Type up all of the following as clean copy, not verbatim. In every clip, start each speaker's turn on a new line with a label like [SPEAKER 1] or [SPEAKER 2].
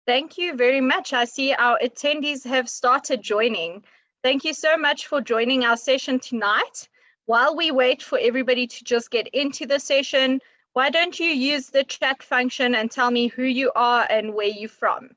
[SPEAKER 1] Thank you very much. I see our attendees have started joining. Thank you so much for joining our session tonight. While we wait for everybody to just get into the session, why don't you use the chat function and tell me who you are and where you're from.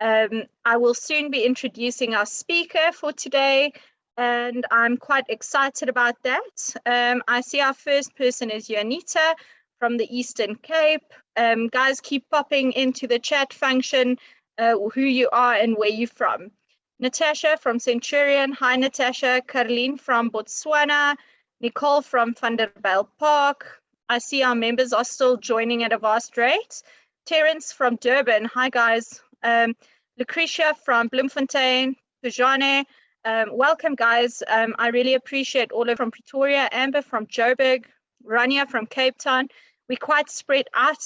[SPEAKER 1] I will soon be introducing our speaker for today, and I'm quite excited about that. I see our first person is Janita from the Eastern Cape. Guys, keep popping into the chat function who you are and where you're from. Natasha from Centurion. Hi, Natasha. Caroline from Botswana. Nicole from Vanderbijl Park. I see our members are still joining at a vast rate. Terence from Durban. Hi, guys. Lucretia from Bloemfontein. Pujane. Welcome, guys. I really appreciate all of from Pretoria. Amber from Joburg. Rania from Cape Town. We're quite spread out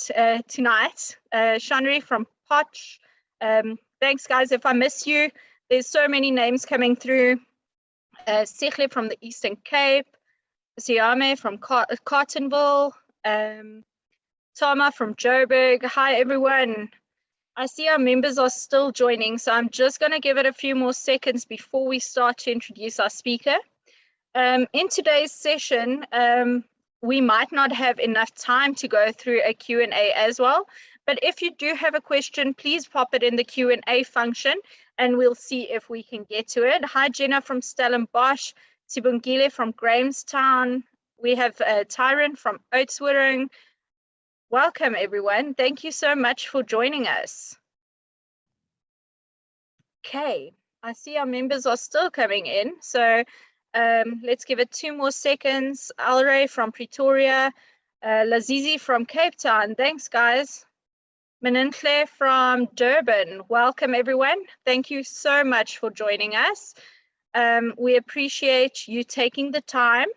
[SPEAKER 1] tonight. Shanri from Potch. Thanks, guys. If I miss you, there's so many names coming through. Sikhle from the Eastern Cape. Siame from Cartonville. Tama from Joburg. Hi, everyone. I see our members are still joining, so I'm just going to give it a few more seconds before we start to introduce our speaker. In today's session, we might not have enough time to go through a Q&A as well, but if you do have a question, please pop it in the Q&A function and we'll see if we can get to it. Hi, Jenna from Stellenbosch, Sibongile from Grahamstown. We have Tyron from Oudtshoorn. Welcome, everyone. Thank you so much for joining us. Okay, I see our members are still coming in, so let's give it 2 more seconds. Alray from Pretoria, Lazizi from Cape Town. Thanks, guys. Menintle from Durban. Welcome, everyone. Thank you so much for joining us. We appreciate you taking the time.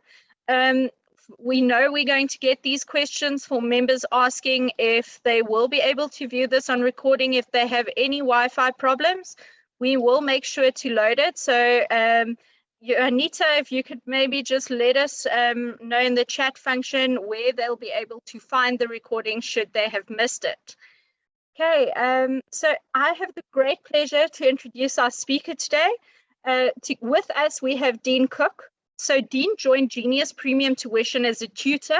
[SPEAKER 1] We know we're going to get these questions for members asking if they will be able to view this on recording. If they have any Wi-Fi problems, we will make sure to load it. So Anita, if you could maybe just let us know in the chat function where they'll be able to find the recording should they have missed it. Okay, so I have the great pleasure to introduce our speaker today. With us, we have Dean Cook. So Dean joined Genius Premium Tuition as a tutor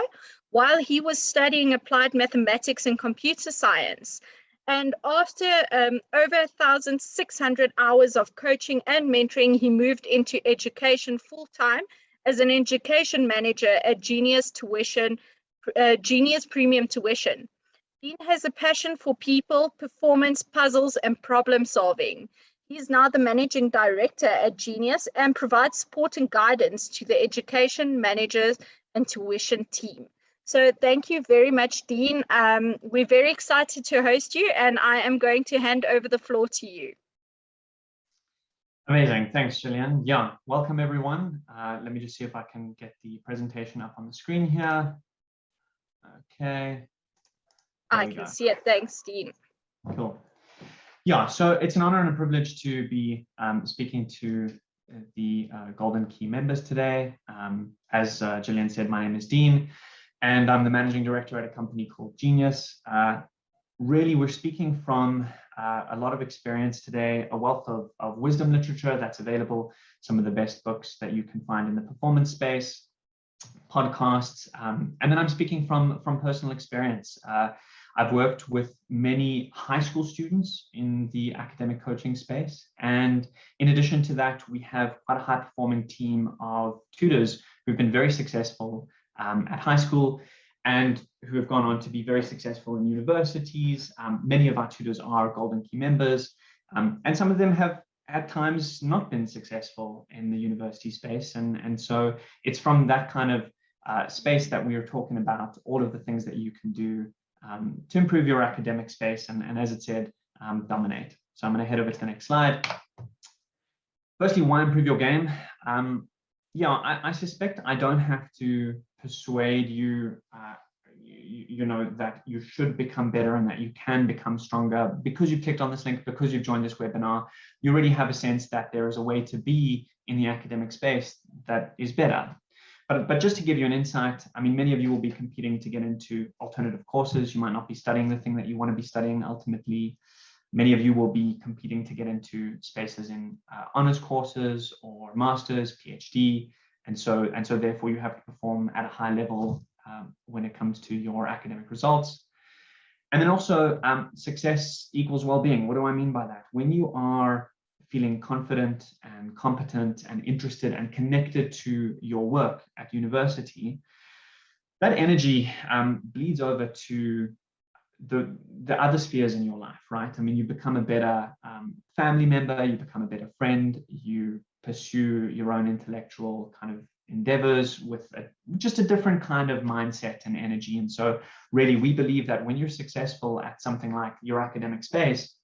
[SPEAKER 1] while he was studying applied mathematics and computer science. And after over 1,600 hours of coaching and mentoring, he moved into education full-time as an education manager at Genius Premium Tuition. Dean has a passion for people, performance, puzzles, and problem solving. He is now the managing director at Genius and provides support and guidance to the education managers and tuition team. So thank you very much, Dean. We're very excited to host you, and I am going to hand over the floor to you.
[SPEAKER 2] Amazing. Thanks, Gillian. Yeah, welcome, everyone. Let me just see if I can get the presentation up on the screen here. Okay.
[SPEAKER 1] I can see it. Thanks, Dean.
[SPEAKER 2] Cool. Yeah, so it's an honor and a privilege to be speaking to the Golden Key members today. As Gillian said, my name is Dean, and I'm the managing director at a company called Genius. Really, we're speaking from a lot of experience today, a wealth of wisdom literature that's available, some of the best books that you can find in the performance space, podcasts, and then I'm speaking from personal experience. I've worked with many high school students in the academic coaching space. And in addition to that, we have quite a high performing team of tutors who've been very successful at high school and who have gone on to be very successful in universities. Many of our tutors are Golden Key members, and some of them have at times not been successful in the university space. And so it's from that kind of space that we are talking about all of the things that you can do to improve your academic space and as it said, dominate. So I'm going to head over to the next slide. Firstly, why improve your game? Yeah, I suspect I don't have to persuade you, you know, that you should become better and that you can become stronger. Because you've clicked on this link, because you've joined this webinar, you already have a sense that there is a way to be in the academic space that is better. But just to give you an insight, I mean, many of you will be competing to get into alternative courses. You might not be studying the thing that you want to be studying ultimately. Many of you will be competing to get into spaces in honors courses or masters, PhD, and so therefore you have to perform at a high level when it comes to your academic results. And then also success equals well-being. What do I mean by that? When you are feeling confident and competent and interested and connected to your work at university, that energy bleeds over to the other spheres in your life, right? I mean, you become a better family member, you become a better friend, you pursue your own intellectual kind of endeavors with just a different kind of mindset and energy. And so really, we believe that when you're successful at something like your academic space,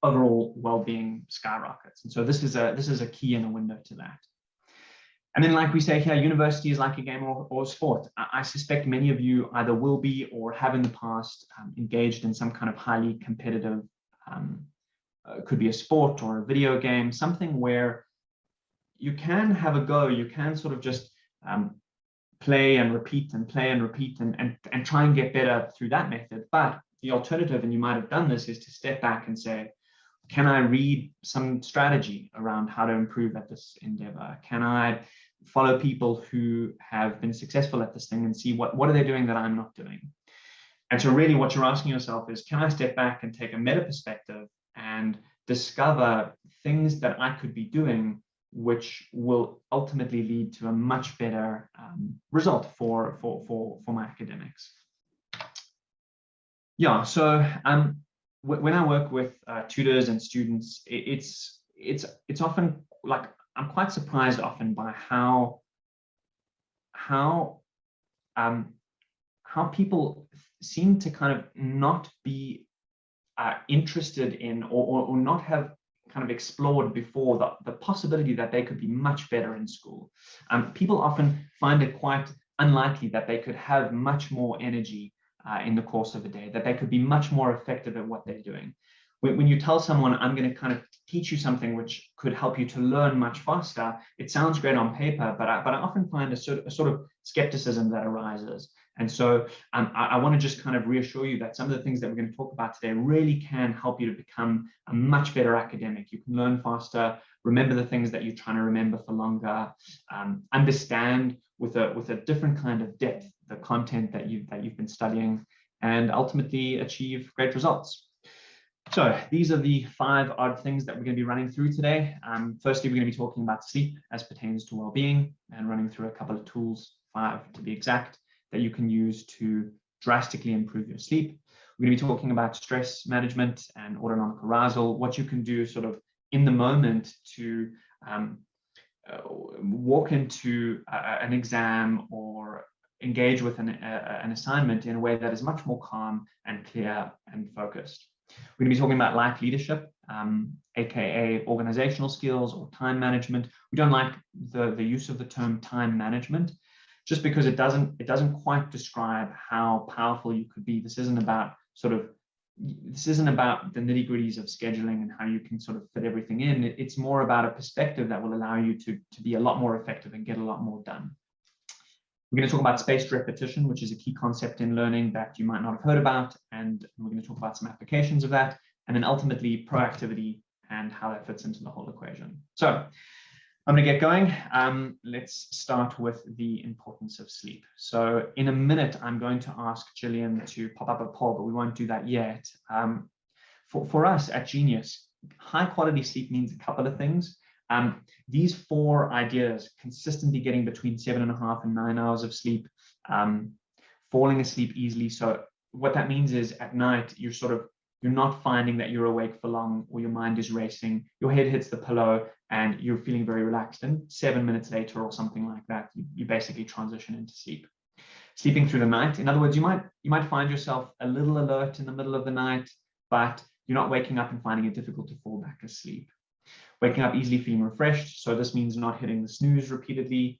[SPEAKER 2] overall well-being skyrockets. And so this is a key and a window to that. And then, like we say here, university is like a game or a sport. I suspect many of you either will be or have in the past engaged in some kind of highly competitive, could be a sport or a video game, something where you can have a go, you can sort of just play and repeat and play and repeat and try and get better through that method. But the alternative, and you might have done this, is to step back and say, can I read some strategy around how to improve at this endeavor? Can I follow people who have been successful at this thing and see what are they doing that I'm not doing? And so really what you're asking yourself is, can I step back and take a meta perspective and discover things that I could be doing which will ultimately lead to a much better result for my academics? Yeah, so when I work with tutors and students, it's often like, I'm quite surprised often by how people seem to kind of not be interested in or not have kind of explored before the possibility that they could be much better in school. People often find it quite unlikely that they could have much more energy in the course of a day, that they could be much more effective at what they're doing. When you tell someone, I'm going to kind of teach you something which could help you to learn much faster, it sounds great on paper, but I often find a sort of skepticism that arises. And so I want to just kind of reassure you that some of the things that we're going to talk about today really can help you to become a much better academic. You can learn faster, remember the things that you're trying to remember for longer, understand with a different kind of depth the content that you've been studying, and ultimately achieve great results. So these are the 5 odd things that we're going to be running through today. Firstly, we're going to be talking about sleep as pertains to well-being, and running through a couple of tools, 5 to be exact, that you can use to drastically improve your sleep. We're going to be talking about stress management and autonomic arousal, what you can do sort of in the moment to walk into an exam or engage with an assignment in a way that is much more calm and clear and focused. We're going to be talking about life leadership, aka organizational skills or time management. We don't like the use of the term time management, just because it doesn't quite describe how powerful you could be. This isn't about the nitty-gritties of scheduling and how you can sort of fit everything in. It's more about a perspective that will allow you to be a lot more effective and get a lot more done. We're going to talk about spaced repetition, which is a key concept in learning that you might not have heard about, and we're going to talk about some applications of that, and then ultimately proactivity and how that fits into the whole equation. So I'm going to get going. Let's start with the importance of sleep. So in a minute, I'm going to ask Gillian to pop up a poll, but we won't do that yet. For us at Genius, high quality sleep means a couple of things. These 4 ideas: consistently getting between 7.5 and 9 hours of sleep, falling asleep easily. So what that means is at night, you're not finding that you're awake for long, or your mind is racing, your head hits the pillow and you're feeling very relaxed, and 7 minutes later or something like that, you basically transition into sleep. Sleeping through the night, in other words, you might find yourself a little alert in the middle of the night, but you're not waking up and finding it difficult to fall back asleep. Waking up easily, feeling refreshed. So this means not hitting the snooze repeatedly.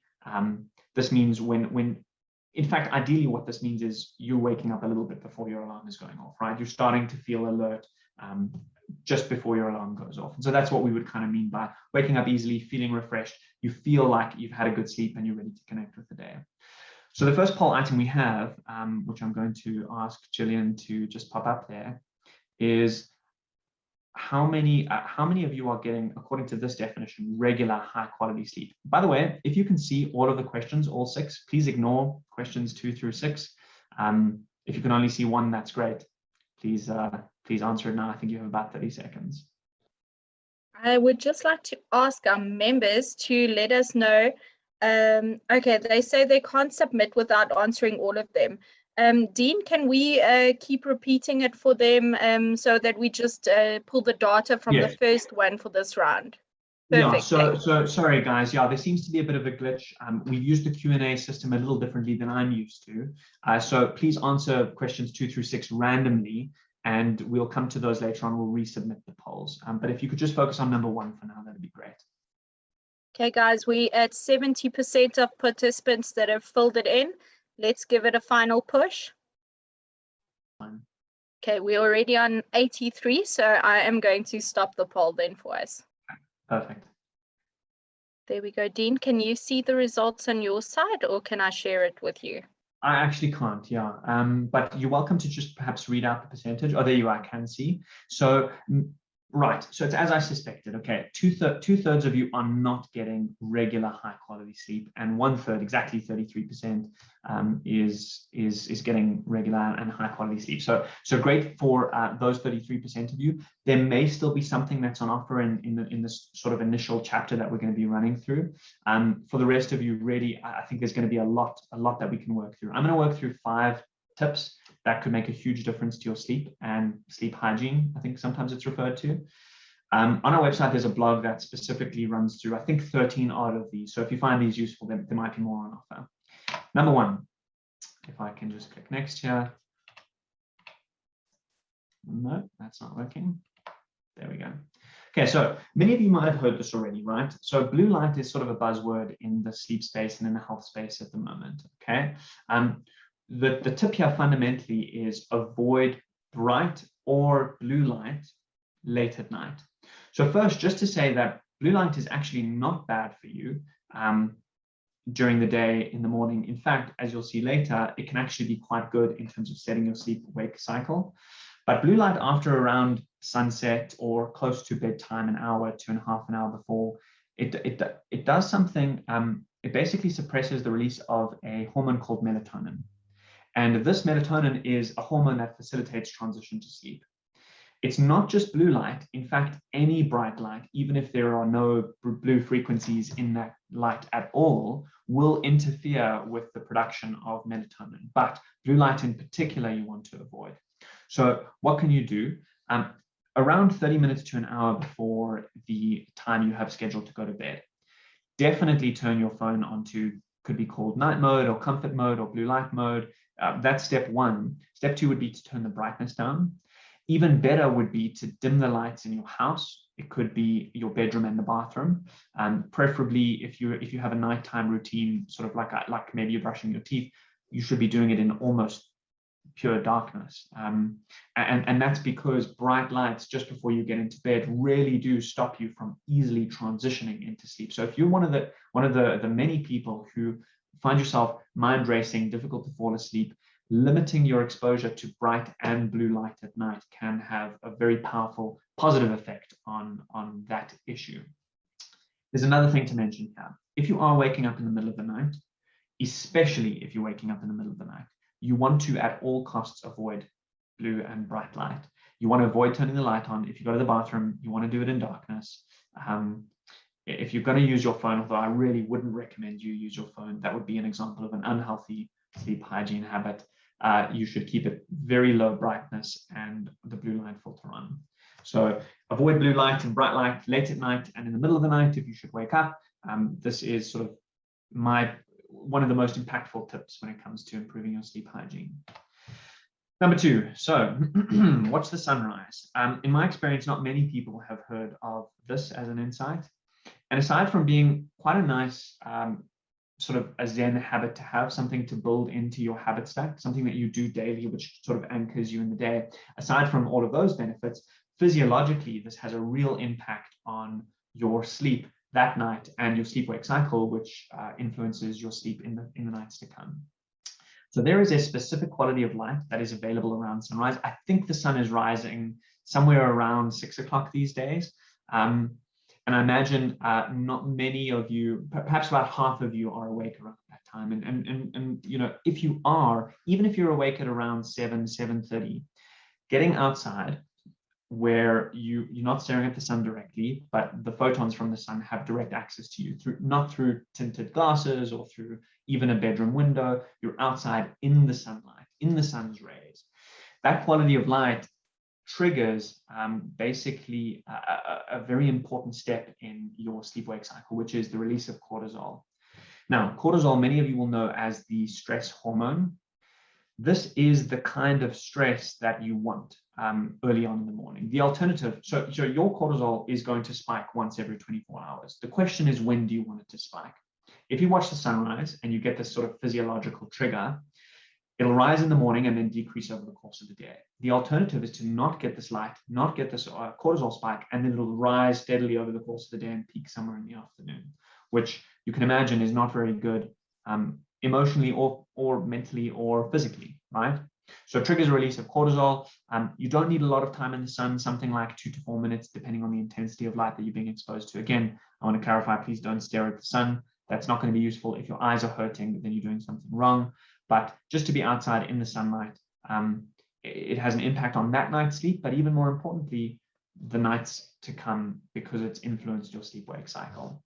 [SPEAKER 2] This means in fact, ideally what this means is you're waking up a little bit before your alarm is going off, right? You're starting to feel alert just before your alarm goes off. And so that's what we would kind of mean by waking up easily, feeling refreshed. You feel like you've had a good sleep and you're ready to connect with the day. So the first poll item we have, which I'm going to ask Gillian to just pop up there, is how many of you are getting, according to this definition, regular high quality sleep? By the way, if you can see all of the questions, all 6, please ignore questions 2 through 6. If you can only see one, that's great. Please answer it now. I think you have about 30 seconds.
[SPEAKER 1] I would just like to ask our members to let us know. Okay, they say they can't submit without answering all of them. Dean, can we keep repeating it for them so that we just pull the data from the first one for this round? Perfect.
[SPEAKER 2] Yeah, so sorry guys, yeah, there seems to be a bit of a glitch. We've used the Q&A system a little differently than I'm used to. So please answer questions 2 through 6 randomly, and we'll come to those later on. We'll resubmit the polls. But if you could just focus on number 1 for now, that'd be great.
[SPEAKER 1] Okay, guys, we're at 70% of participants that have filled it in. Let's give it a final push. Okay, we're already on 83, so I am going to stop the poll then for us.
[SPEAKER 2] Perfect.
[SPEAKER 1] There we go. Dean, can you see the results on your side, or can I share it with you?
[SPEAKER 2] I actually can't, yeah. But you're welcome to just perhaps read out the percentage. Oh, there you are, I can see. So, right, so it's as I suspected, okay. Two-thirds of you are not getting regular high quality sleep, and 1/3, exactly 33%, is getting regular and high quality sleep. So great for those 33% of you. There may still be something that's on offer in this sort of initial chapter that we're going to be running through. For the rest of you, really, I think there's going to be a lot that we can work through. I'm going to work through 5 tips that could make a huge difference to your sleep and sleep hygiene, I think sometimes it's referred to. On our website, there's a blog that specifically runs through, I think, 13 odd of these. So if you find these useful, there might be more on offer. Number 1, if I can just click next here. No, that's not working. There we go. Okay, so many of you might have heard this already, right? So blue light is sort of a buzzword in the sleep space and in the health space at the moment, okay? The tip here fundamentally is avoid bright or blue light late at night. So first, just to say that blue light is actually not bad for you during the day, in the morning. In fact, as you'll see later, it can actually be quite good in terms of setting your sleep-wake cycle. But blue light after around sunset or close to bedtime, an hour, 2.5 hours before, it does something. It basically suppresses the release of a hormone called melatonin. And this melatonin is a hormone that facilitates transition to sleep. It's not just blue light. In fact, any bright light, even if there are no blue frequencies in that light at all, will interfere with the production of melatonin. But blue light in particular, you want to avoid. So what can you do? Around 30 minutes to an hour before the time you have scheduled to go to bed, definitely turn your phone onto, could be called night mode or comfort mode or blue light mode. That's step 1. Step 2 would be to turn the brightness down. Even better would be to dim the lights in your house. It could be your bedroom and the bathroom. Preferably, if you have a nighttime routine, sort of like maybe you're brushing your teeth, you should be doing it in almost pure darkness. And that's because bright lights just before you get into bed really do stop you from easily transitioning into sleep. So if you're one of the many people who find yourself mind racing, difficult to fall asleep, limiting your exposure to bright and blue light at night can have a very powerful positive effect on that issue. There's another thing to mention here. If you are waking up in the middle of the night, especially if you're waking up in the middle of the night, you want to at all costs avoid blue and bright light. You want to avoid turning the light on. If you go to the bathroom, you want to do it in darkness. If you're going to use your phone, although I really wouldn't recommend you use your phone, that would be an example of an unhealthy sleep hygiene habit. You should keep it very low brightness and the blue light filter on. So avoid blue light and bright light late at night and in the middle of the night if you should wake up. This is sort of one of the most impactful tips when it comes to improving your sleep hygiene. Number 2, so watch the sunrise. In my experience, not many people have heard of this as an insight. And aside from being quite a nice sort of a Zen habit to have, something to build into your habit stack, something that you do daily, which sort of anchors you in the day, aside from all of those benefits, physiologically, this has a real impact on your sleep that night and your sleep-wake cycle, which influences your sleep in the nights to come. So there is a specific quality of light that is available around sunrise. I think the sun is rising somewhere around 6 o'clock these days. And I imagine not many of you, perhaps about half of you, are awake around that time. And you know, if you are, even if you're awake at around 7:30, getting outside where you're not staring at the sun directly, but the photons from the sun have direct access to you, not through tinted glasses or through even a bedroom window. You're outside in the sunlight, in the sun's rays. That quality of light triggers basically a very important step in your sleep-wake cycle, which is the release of cortisol. Now, cortisol, many of you will know as the stress hormone. This is the kind of stress that you want early on in the morning. The alternative, so your cortisol is going to spike once every 24 hours. The question is, when do you want it to spike? If you watch the sunrise and you get this sort of physiological trigger, it'll rise in the morning and then decrease over the course of the day. The alternative is to not get this light, not get this cortisol spike, and then it'll rise steadily over the course of the day and peak somewhere in the afternoon, which you can imagine is not very good emotionally or mentally or physically, right? So it triggers a release of cortisol. You don't need a lot of time in the sun, something like 2 to 4 minutes, depending on the intensity of light that you're being exposed to. Again, I want to clarify, please don't stare at the sun. That's not going to be useful. If your eyes are hurting, then you're doing something wrong. But just to be outside in the sunlight, it has an impact on that night's sleep, but even more importantly, the nights to come, because it's influenced your sleep-wake cycle.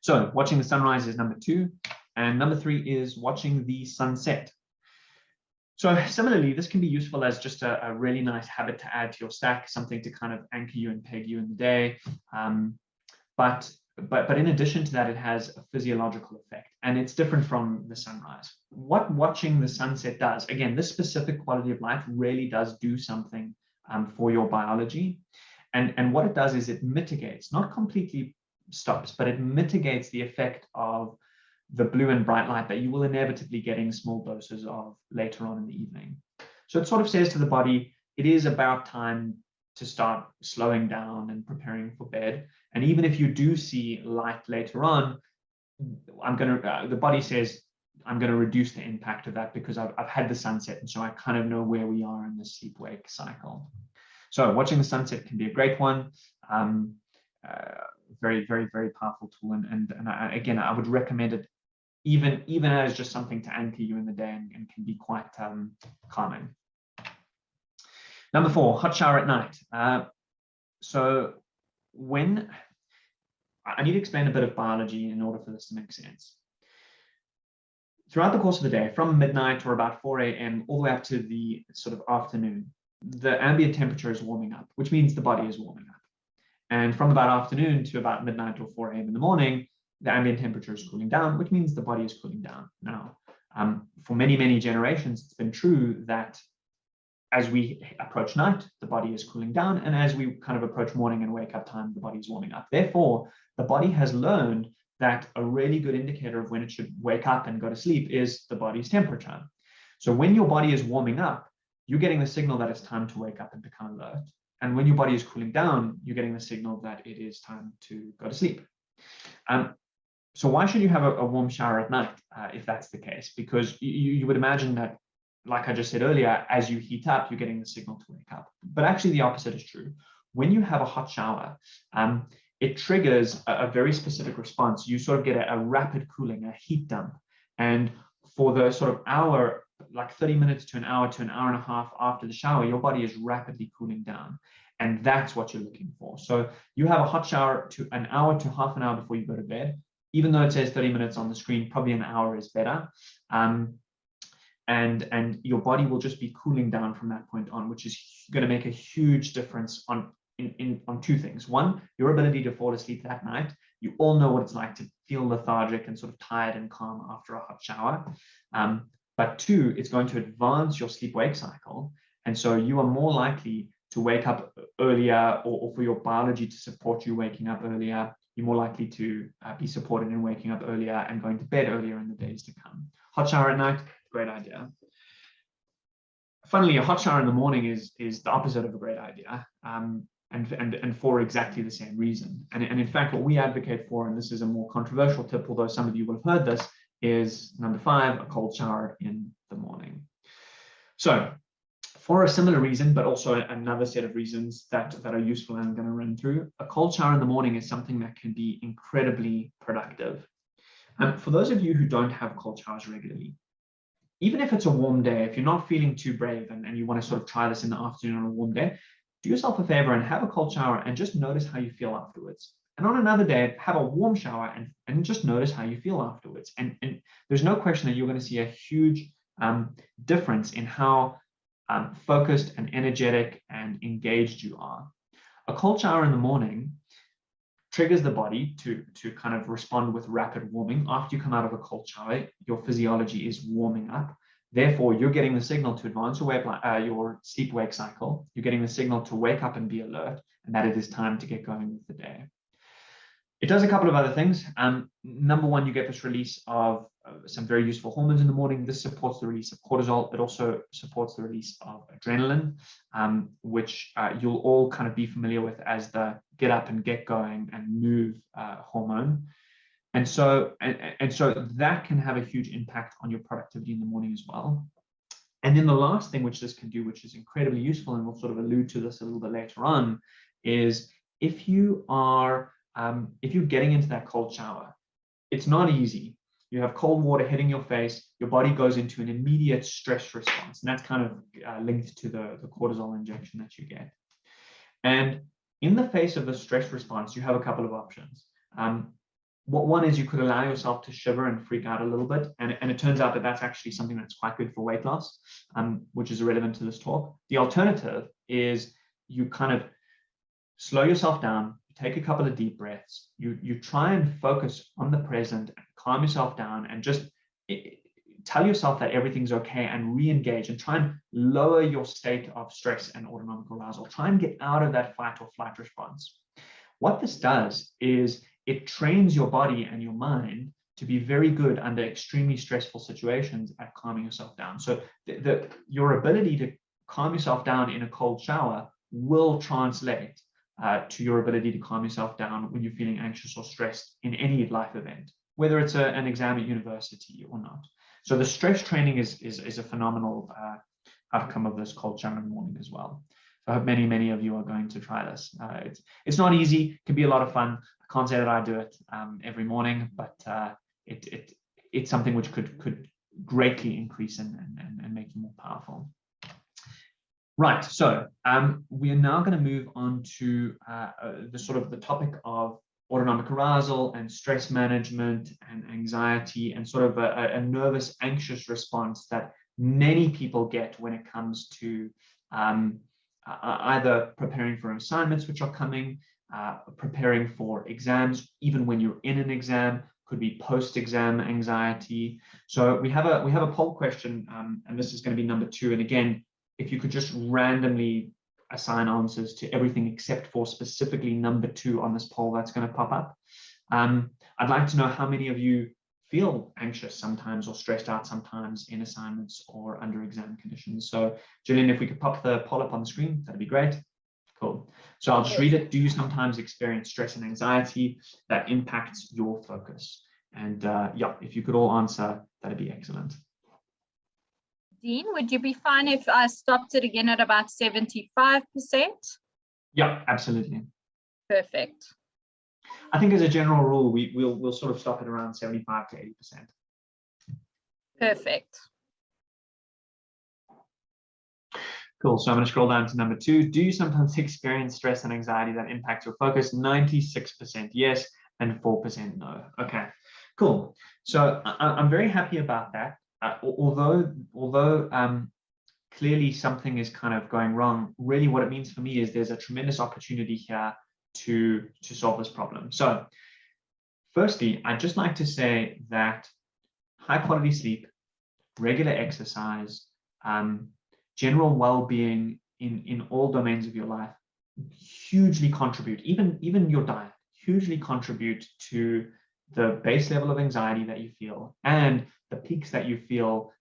[SPEAKER 2] So watching the sunrise is number 2. And number 3 is watching the sunset. So similarly, this can be useful as just a really nice habit to add to your stack, something to kind of anchor you and peg you in the day. But in addition to that, it has a physiological effect, and it's different from the sunrise. What watching the sunset does, again, this specific quality of light really does do something for your biology. And what it does is it mitigates, not completely stops, but it mitigates the effect of the blue and bright light that you will inevitably get in small doses of later on in the evening. So it sort of says to the body, it is about time to start slowing down and preparing for bed. And even if you do see light later on, the body says, I'm going to reduce the impact of that because I've had the sunset. And so I kind of know where we are in the sleep-wake cycle. So watching the sunset can be a great one. Very, very, very powerful tool. And again, I would recommend it even as just something to anchor you in the day, and can be quite calming. Number 4, hot shower at night. So when I need to explain a bit of biology in order for this to make sense. Throughout the course of the day, from midnight or about 4 a.m. all the way up to the sort of afternoon, the ambient temperature is warming up, which means the body is warming up. And from about afternoon to about midnight or 4 a.m. in the morning, the ambient temperature is cooling down, which means the body is cooling down. Now, for many, many generations, it's been true that as we approach night, the body is cooling down. And as we kind of approach morning and wake up time, the body is warming up. Therefore, the body has learned that a really good indicator of when it should wake up and go to sleep is the body's temperature. So when your body is warming up, you're getting the signal that it's time to wake up and become alert. And when your body is cooling down, you're getting the signal that it is time to go to sleep. So why should you have a warm shower at night if that's the case? Because you would imagine that, like I just said earlier, as you heat up, you're getting the signal to wake up. But actually the opposite is true. When you have a hot shower, it triggers a very specific response. You sort of get a rapid cooling, a heat dump. And for the sort of hour, like 30 minutes to an hour and a half after the shower, your body is rapidly cooling down. And that's what you're looking for. So you have a hot shower to an hour to half an hour before you go to bed. Even though it says 30 minutes on the screen, probably an hour is better. And your body will just be cooling down from that point on, which is going to make a huge difference on 2 things. One, your ability to fall asleep that night. You all know what it's like to feel lethargic and sort of tired and calm after a hot shower. But 2, it's going to advance your sleep-wake cycle. And so you are more likely to wake up earlier, or for your biology to support you waking up earlier. You're more likely to be supported in waking up earlier and going to bed earlier in the days to come. Hot shower at night, great idea. Funnily, a hot shower in the morning is the opposite of a great idea, and for exactly the same reason. And in fact, what we advocate for, and this is a more controversial tip, although some of you will have heard this, is number 5, a cold shower in the morning. So For a similar reason, but also another set of reasons that are useful and I'm going to run through, a cold shower in the morning is something that can be incredibly productive. For those of you who don't have cold showers regularly, even if it's a warm day, if you're not feeling too brave and you want to sort of try this in the afternoon on a warm day, do yourself a favor and have a cold shower and just notice how you feel afterwards. And on another day, have a warm shower and just notice how you feel afterwards. And there's no question that you're going to see a huge difference in how focused and energetic and engaged you are. A cold shower in the morning triggers the body to kind of respond with rapid warming. After you come out of a cold shower, your physiology is warming up. Therefore, you're getting the signal to advance your sleep-wake cycle. You're getting the signal to wake up and be alert, and that it is time to get going with the day. It does a couple of other things. Number one, you get this release of some very useful hormones in the morning. This supports the release of cortisol. It also supports the release of adrenaline, which you'll all kind of be familiar with as the get up and get going and move hormone. And so that can have a huge impact on your productivity in the morning as well. And then the last thing which this can do, which is incredibly useful, and we'll sort of allude to this a little bit later on, is if you're getting into that cold shower, it's not easy. You have cold water hitting your face, your body goes into an immediate stress response, and that's kind of linked to the cortisol injection that you get. And in the face of the stress response, you have a couple of options. One is you could allow yourself to shiver and freak out a little bit, and it turns out that that's actually something that's quite good for weight loss, which is irrelevant to this talk. The alternative is you kind of slow yourself down, take a couple of deep breaths, you try and focus on the present, calm yourself down, and just tell yourself that everything's okay and re-engage and try and lower your state of stress and autonomic arousal. Try and get out of that fight or flight response. What this does is it trains your body and your mind to be very good under extremely stressful situations at calming yourself down. So your ability to calm yourself down in a cold shower will translate to your ability to calm yourself down when you're feeling anxious or stressed in any life event, whether it's an exam at university or not. So the stress training is a phenomenal outcome of this cold shower in the morning as well. So I hope many of you are going to try this. It's not easy, it can be a lot of fun. I can't say that I do it every morning, but it's something which could greatly increase and make you more powerful. Right, so we are now going to move on to the topic of autonomic arousal and stress management and anxiety and sort of a nervous, anxious response that many people get when it comes to either preparing for assignments which are coming, preparing for exams, even when you're in an exam, could be post-exam anxiety. So we have a poll question, and this is going to be number 2. And again, if you could just randomly assign answers to everything except for specifically number 2 on this poll that's going to pop up. I'd like to know how many of you feel anxious sometimes or stressed out sometimes in assignments or under exam conditions. So Gillian, if we could pop the poll up on the screen, that'd be great. Cool. So I'll just read it. Do you sometimes experience stress and anxiety that impacts your focus? And yeah, if you could all answer, that'd be excellent.
[SPEAKER 1] Dean, would you be fine if I stopped it again at about 75%?
[SPEAKER 2] Yeah, absolutely.
[SPEAKER 1] Perfect.
[SPEAKER 2] I think as a general rule, we'll sort of stop at around 75 to 80%.
[SPEAKER 1] Perfect.
[SPEAKER 2] Cool. So I'm going to scroll down to number 2. Do you sometimes experience stress and anxiety that impacts your focus? 96% yes and 4% no. Okay, cool. So I'm very happy about that. Although clearly something is kind of going wrong, really what it means for me is there's a tremendous opportunity here to solve this problem. So firstly, I'd just like to say that high quality sleep, regular exercise, general well-being in all domains of your life hugely contribute, even your diet, hugely contribute to the base level of anxiety that you feel and the peaks that you feel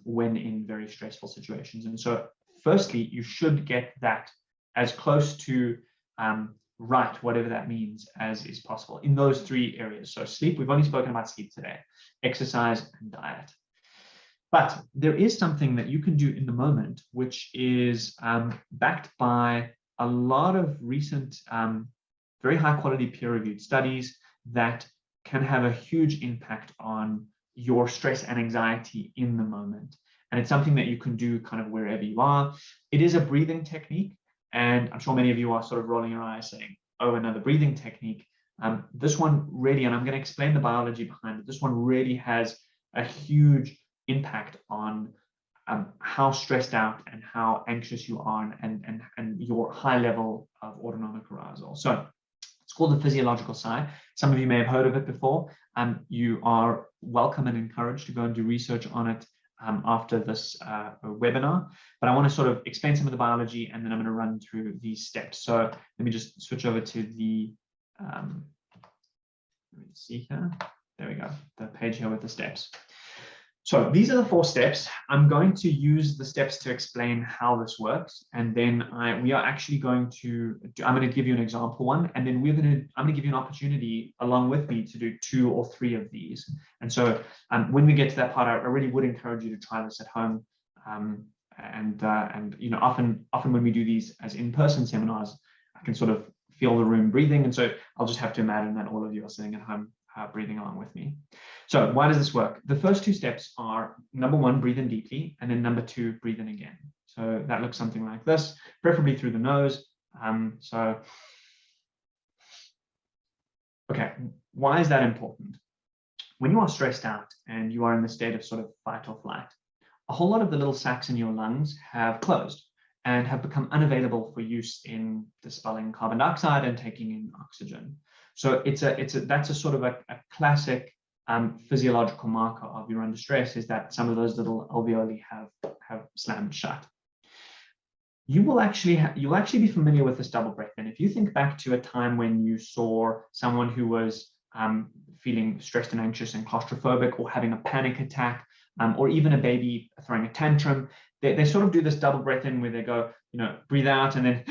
[SPEAKER 2] when in very stressful situations. And so firstly, you should get that as close to right, whatever that means, as is possible in those 3 areas. So sleep, we've only spoken about sleep today, exercise and diet. But there is something that you can do in the moment, which is backed by a lot of recent, very high quality peer-reviewed studies that can have a huge impact on your stress and anxiety in the moment. And it's something that you can do kind of wherever you are. It is a breathing technique. And I'm sure many of you are sort of rolling your eyes saying, oh, another breathing technique. This one really, and I'm going to explain the biology behind it, this one really has a huge impact on how stressed out and how anxious you are and your high level of autonomic arousal. So it's called the physiological sigh. Some of you may have heard of it before. You are welcome and encouraged to go and do research on it after this webinar. But I want to sort of explain some of the biology, and then I'm going to run through these steps. So let me just switch over to the, let me see here. There we go, the page here with the steps. So these are the 4 steps. I'm going to use the steps to explain how this works, and then we are actually going to. I'm going to give you an example one, and then I'm going to give you an opportunity along with me to do 2 or 3 of these. And so when we get to that part, I really would encourage you to try this at home. And you know, often when we do these as in-person seminars, I can sort of feel the room breathing, and so I'll just have to imagine that all of you are sitting at home breathing along with me. So why does this work? The first 2 steps are, number 1, breathe in deeply, and then number 2, breathe in again. So that looks something like this, preferably through the nose. Okay, why is that important? When you are stressed out and you are in the state of sort of fight or flight, a whole lot of the little sacs in your lungs have closed and have become unavailable for use in dispelling carbon dioxide and taking in oxygen. So that's a sort of a classic physiological marker of you're under stress, is that some of those little alveoli have slammed shut. You'll actually be familiar with this double breath. And if you think back to a time when you saw someone who was feeling stressed and anxious and claustrophobic, or having a panic attack, or even a baby throwing a tantrum, they sort of do this double breath in where they go, you know, breathe out and then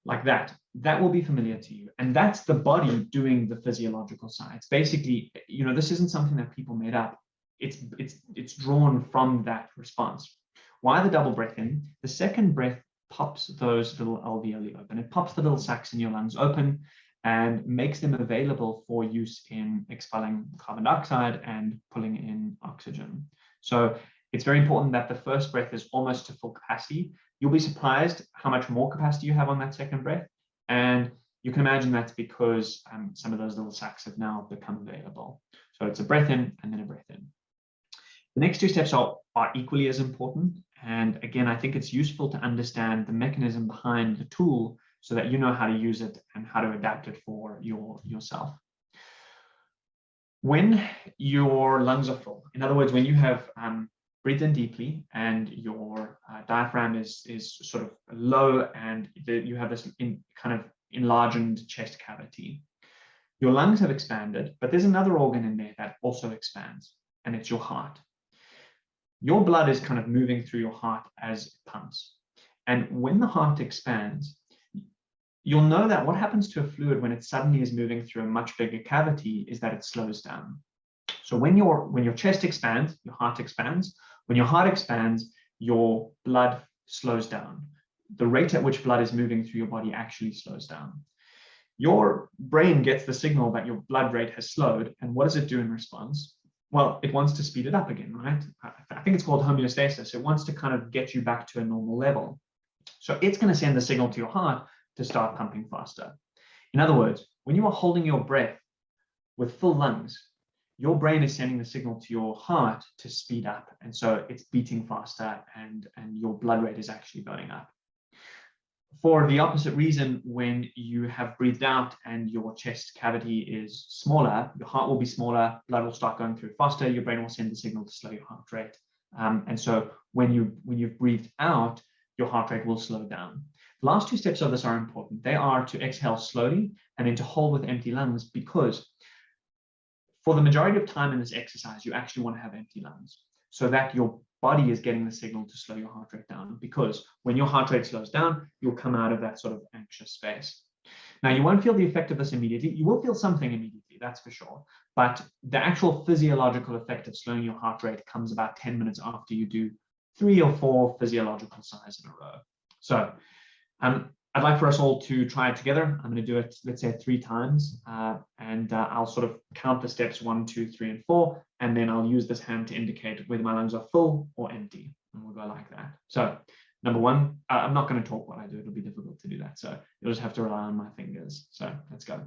[SPEAKER 2] like that. That will be familiar to you. And that's the body doing the physiological side. It's basically, you know, this isn't something that people made up. It's drawn from that response. Why the double breath in? The second breath pops those little alveoli open. It pops the little sacs in your lungs open and makes them available for use in expelling carbon dioxide and pulling in oxygen. So it's very important that the first breath is almost to full capacity. You'll be surprised how much more capacity you have on that second breath. And you can imagine that's because some of those little sacs have now become available. So it's a breath in and then a breath in. The next 2 steps are equally as important. And again, I think it's useful to understand the mechanism behind the tool so that you know how to use it and how to adapt it for yourself. When your lungs are full, in other words, when you have breathed in deeply and your diaphragm is sort of low and you have this kind of enlarged chest cavity, your lungs have expanded, but there's another organ in there that also expands, and it's your heart. Your blood is kind of moving through your heart as it pumps. And when the heart expands, you'll know that what happens to a fluid when it suddenly is moving through a much bigger cavity is that it slows down. So when your chest expands, your heart expands. When your heart expands, your blood slows down. The rate at which blood is moving through your body actually slows down. Your brain gets the signal that your blood rate has slowed, and what does it do in response? Well, it wants to speed it up again, right? I think it's called homeostasis. It wants to kind of get you back to a normal level. So it's going to send the signal to your heart to start pumping faster. In other words, when you are holding your breath with full lungs, your brain is sending the signal to your heart to speed up. And so it's beating faster and your blood rate is actually going up. For the opposite reason, when you have breathed out and your chest cavity is smaller, your heart will be smaller, blood will start going through faster, your brain will send the signal to slow your heart rate. And so when you've breathed out, your heart rate will slow down. The last 2 steps of this are important. They are to exhale slowly and then to hold with empty lungs, because for the majority of time in this exercise, you actually want to have empty lungs so that your body is getting the signal to slow your heart rate down, because when your heart rate slows down, you'll come out of that sort of anxious space. Now, you won't feel the effect of this immediately. You will feel something immediately, that's for sure. But the actual physiological effect of slowing your heart rate comes about 10 minutes after you do 3 or 4 physiological sighs in a row. So I'd like for us all to try it together. I'm going to do it, let's say, 3 times. And I'll sort of count the steps 1, 2, 3, and 4. And then I'll use this hand to indicate whether my lungs are full or empty. And we'll go like that. So number 1, I'm not going to talk while I do it. It'll be difficult to do that. So you'll just have to rely on my fingers. So let's go.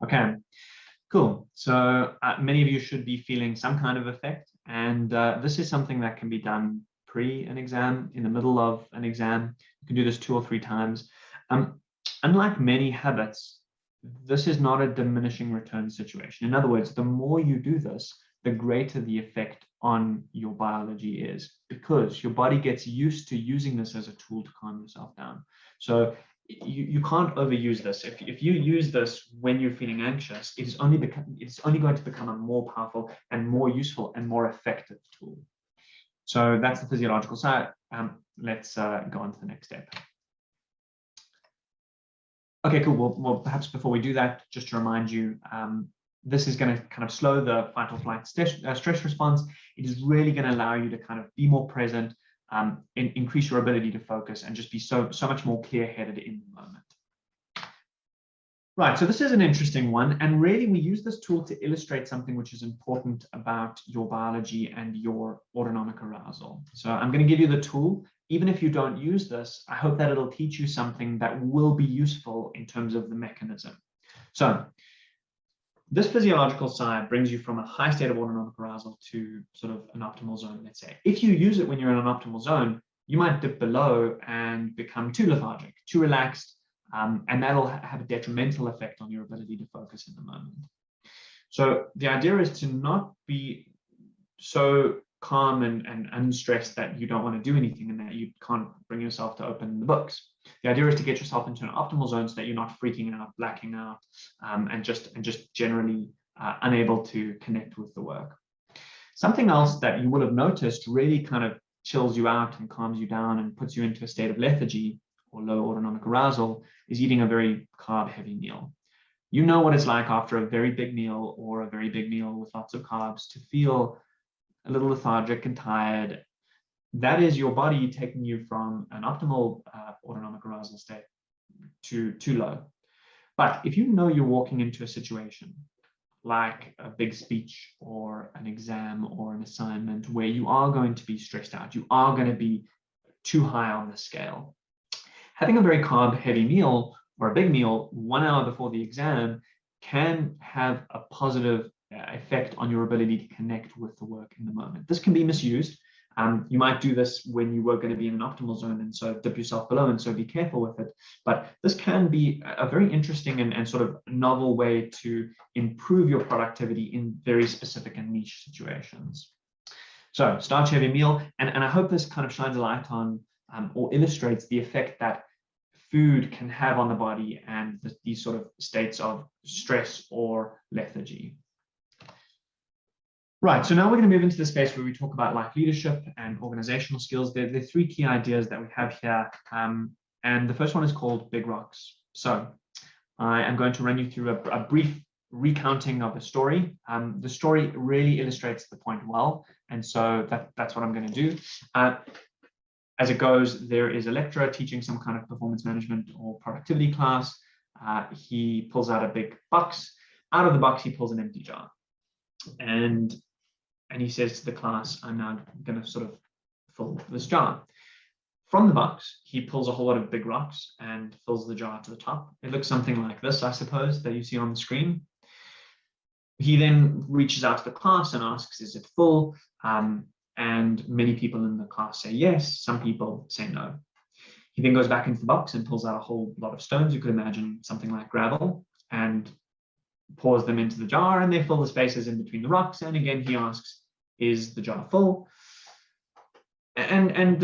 [SPEAKER 2] Okay, cool. So many of you should be feeling some kind of effect. And this is something that can be done pre an exam, in the middle of an exam. You can do this 2 or 3 times. Unlike many habits, this is not a diminishing return situation. In other words, the more you do this, the greater the effect on your biology is, because your body gets used to using this as a tool to calm yourself down. So you can't overuse this. If you use this when you're feeling anxious, it's only going to become a more powerful and more useful and more effective tool. So that's the physiological side. Let's go on to the next step. Okay, cool. Well, perhaps before we do that, just to remind you, this is going to kind of slow the fight or flight stress response. It is really going to allow you to kind of be more present, increase your ability to focus, and just be so much more clear-headed in the moment. Right, so this is an interesting one, and really we use this tool to illustrate something which is important about your biology and your autonomic arousal. So I'm going to give you the tool. Even if you don't use this, I hope that it'll teach you something that will be useful in terms of the mechanism. So this physiological side brings you from a high state of autonomic arousal to sort of an optimal zone, let's say. If you use it when you're in an optimal zone, you might dip below and become too lethargic, too relaxed, and that'll have a detrimental effect on your ability to focus in the moment. So the idea is to not be so calm and unstressed that you don't want to do anything and that you can't bring yourself to open the books. The idea is to get yourself into an optimal zone so that you're not freaking out, blacking out, and just generally unable to connect with the work. Something else that you will have noticed really kind of chills you out and calms you down and puts you into a state of lethargy or low autonomic arousal is eating a very carb-heavy meal. You know what it's like after a very big meal or a very big meal with lots of carbs to feel a little lethargic and tired. That is your body taking you from an optimal autonomic arousal state to too low. But if you know you're walking into a situation like a big speech or an exam or an assignment where you are going to be stressed out, you are going to be too high on the scale, having a very carb-heavy meal or a big meal 1 hour before the exam can have a positive effect on your ability to connect with the work in the moment. This can be misused. You might do this when you were going to be in an optimal zone and so dip yourself below, and so be careful with it. But this can be a very interesting and sort of novel way to improve your productivity in very specific and niche situations. So starch heavy meal, and I hope this kind of shines a light on or illustrates the effect that food can have on the body and these sort of states of stress or lethargy. Right, so now we're going to move into the space where we talk about life leadership and organizational skills. There are 3 key ideas that we have here, and the first one is called Big Rocks. So I am going to run you through a brief recounting of a story. The story really illustrates the point well, and so that's what I'm going to do. As it goes, there is a lecturer teaching some kind of performance management or productivity class. He pulls out a big box. Out of the box, he pulls an empty jar. And he says to the class, I'm now going to sort of fill this jar. From the box, he pulls a whole lot of big rocks and fills the jar to the top. It looks something like this, I suppose, that you see on the screen. He then reaches out to the class and asks, is it full? And and many people in the class say yes, some people say no. He then goes back into the box and pulls out a whole lot of stones. You could imagine something like gravel, and pours them into the jar, and they fill the spaces in between the rocks. And again, he asks, is the jar full? And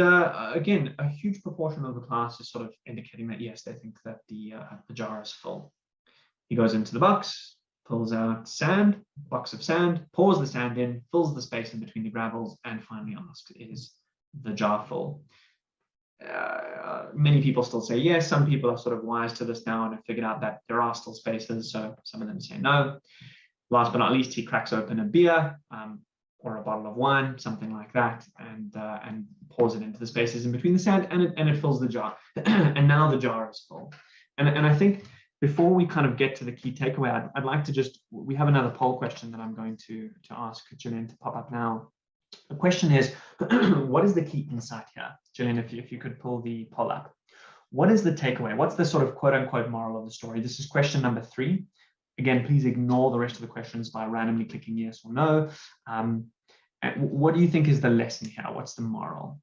[SPEAKER 2] again, a huge proportion of the class is sort of indicating that yes, they think that the jar is full. He goes into the box, pulls out sand, box of sand, pours the sand in, fills the space in between the gravels, and finally asks, is the jar full? Many people still say yes. Some people are sort of wise to this now and have figured out that there are still spaces, so some of them say no. Last but not least, he cracks open a beer or a bottle of wine, something like that, and pours it into the spaces in between the sand, and it fills the jar. And now the jar is full. And I think before we kind of get to the key takeaway, I'd like to just, we have another poll question that I'm going to ask Gillian to pop up now. The question is, what is the key insight here? Gillian, if you could pull the poll up. What is the takeaway? What's the sort of quote unquote moral of the story? This is question number 3. Again, please ignore the rest of the questions by randomly clicking yes or no. What do you think is the lesson here? What's the moral?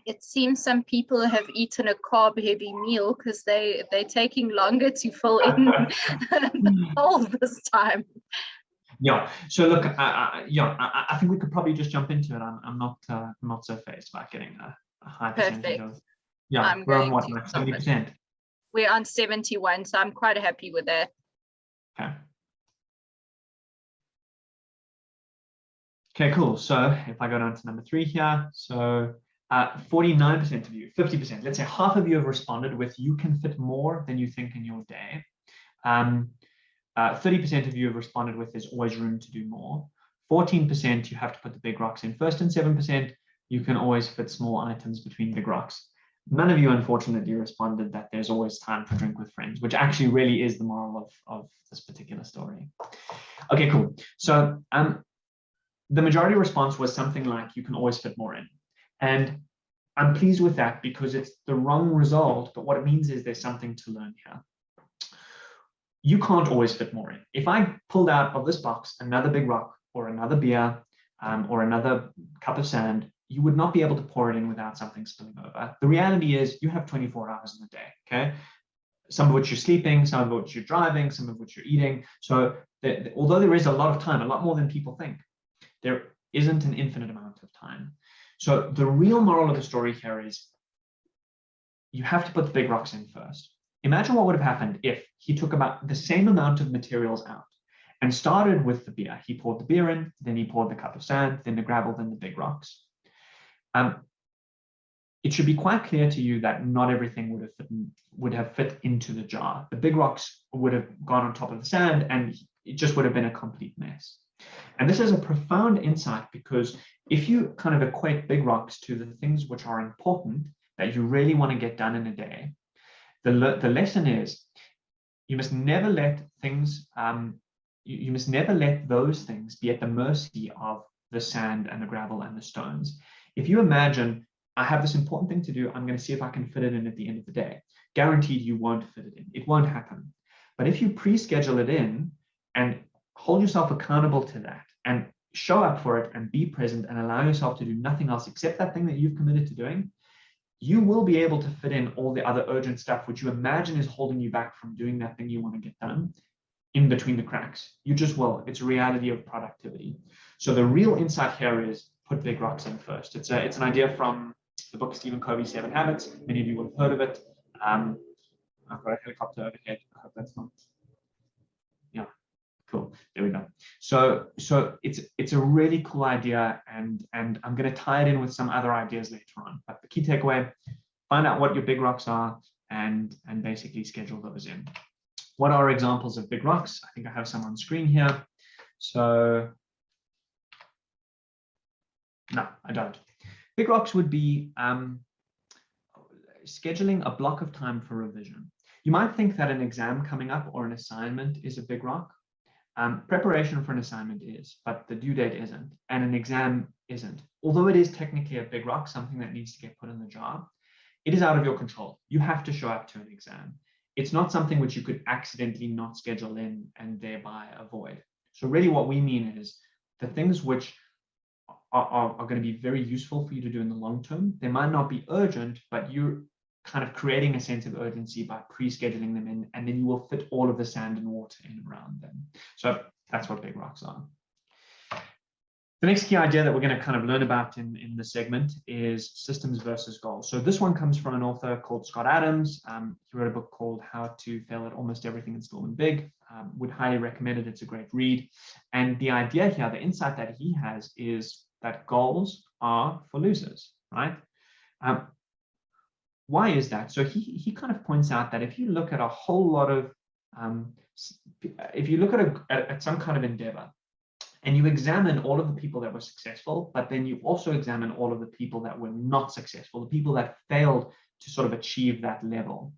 [SPEAKER 1] It seems some people have eaten a carb-heavy meal because they're taking longer to fill in the hole this time.
[SPEAKER 2] Yeah. So look, I think we could probably just jump into it. I'm not so phased about getting a high percentage of. Yeah, we're on what, like 70%?
[SPEAKER 1] We're on 71, so I'm quite happy with that.
[SPEAKER 2] Okay. Okay, cool. So if I go down to number 3 here, so 49% of you, 50%, let's say half of you have responded with you can fit more than you think in your day. 30% of you have responded with there's always room to do more. 14% you have to put the big rocks in first, and 7% you can always fit small items between big rocks. None of you, unfortunately, responded that there's always time for drink with friends, which actually really is the moral of this particular story. Okay, cool. So the majority response was something like you can always fit more in. And I'm pleased with that because it's the wrong result, but what it means is there's something to learn here. You can't always fit more in. If I pulled out of this box another big rock or another beer or another cup of sand, you would not be able to pour it in without something spilling over. The reality is you have 24 hours in a day, okay? Some of which you're sleeping, some of which you're driving, some of which you're eating. So although there is a lot of time, a lot more than people think, there isn't an infinite amount of time. So the real moral of the story here is you have to put the big rocks in first. Imagine what would have happened if he took about the same amount of materials out and started with the beer. He poured the beer in, then he poured the cup of sand, then the gravel, then the big rocks. It should be quite clear to you that not everything would have fit into the jar. The big rocks would have gone on top of the sand, and it just would have been a complete mess. And this is a profound insight, because if you kind of equate big rocks to the things which are important that you really want to get done in a day, the lesson is you must never let things, you must never let those things be at the mercy of the sand and the gravel and the stones. If you imagine, I have this important thing to do, I'm going to see if I can fit it in at the end of the day. Guaranteed you won't fit it in. It won't happen. But if you pre-schedule it in and hold yourself accountable to that and show up for it and be present and allow yourself to do nothing else except that thing that you've committed to doing, you will be able to fit in all the other urgent stuff which you imagine is holding you back from doing that thing you want to get done in between the cracks. You just will. It's a reality of productivity. So the real insight here is put big rocks in first. It's an idea from the book Stephen Covey's 7 Habits. Many of you will have heard of it. I've got a helicopter overhead. I hope that's not. Yeah, cool. There we go. So it's a really cool idea, and I'm going to tie it in with some other ideas later on. But the key takeaway: find out what your big rocks are and basically schedule those in. What are examples of big rocks? I think I have some on screen here. So no, I don't. Big rocks would be scheduling a block of time for revision. You might think that an exam coming up or an assignment is a big rock. Preparation for an assignment is, but the due date isn't, and an exam isn't. Although it is technically a big rock, something that needs to get put in the jar, it is out of your control. You have to show up to an exam. It's not something which you could accidentally not schedule in and thereby avoid. So really what we mean is the things which are going to be very useful for you to do in the long term. They might not be urgent, but you're kind of creating a sense of urgency by pre-scheduling them in, and then you will fit all of the sand and water in around them. So that's what big rocks are. The next key idea that we're going to kind of learn about in this segment is systems versus goals. So this one comes from an author called Scott Adams. He wrote a book called How to Fail at Almost Everything and Still Win Big. Would highly recommend it. It's a great read. And the idea here, the insight that he has, is that goals are for losers, right? Why is that? So he kind of points out that if you look at a whole lot of, if you look at some kind of endeavor, and you examine all of the people that were successful, but then you also examine all of the people that were not successful, the people that failed to sort of achieve that level.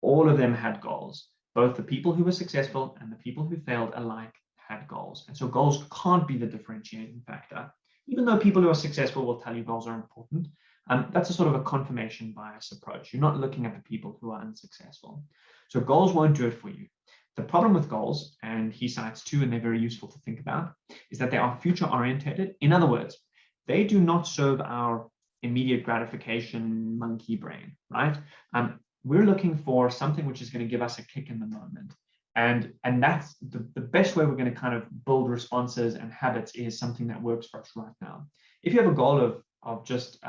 [SPEAKER 2] All of them had goals. Both the people who were successful and the people who failed alike had goals. And so goals can't be the differentiating factor. Even though people who are successful will tell you goals are important, that's a sort of a confirmation bias approach. You're not looking at the people who are unsuccessful. So goals won't do it for you. The problem with goals, and he cites two, and they're very useful to think about, is that they are future oriented. In other words, they do not serve our immediate gratification monkey brain, right? We're looking for something which is going to give us a kick in the moment. And that's the best way we're going to kind of build responses and habits is something that works for us right now. If you have a goal of just,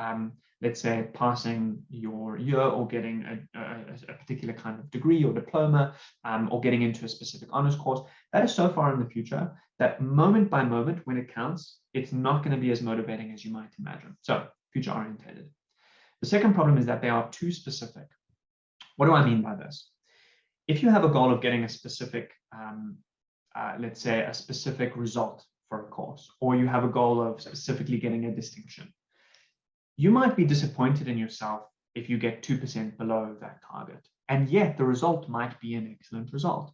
[SPEAKER 2] let's say, passing your year or getting a particular kind of degree or diploma, or getting into a specific honors course, that is so far in the future that moment by moment, when it counts, it's not going to be as motivating as you might imagine. So future oriented. The second problem is that they are too specific. What do I mean by this? If you have a goal of getting a specific, let's say, a specific result for a course, or you have a goal of specifically getting a distinction, you might be disappointed in yourself if you get 2% below that target. And yet the result might be an excellent result.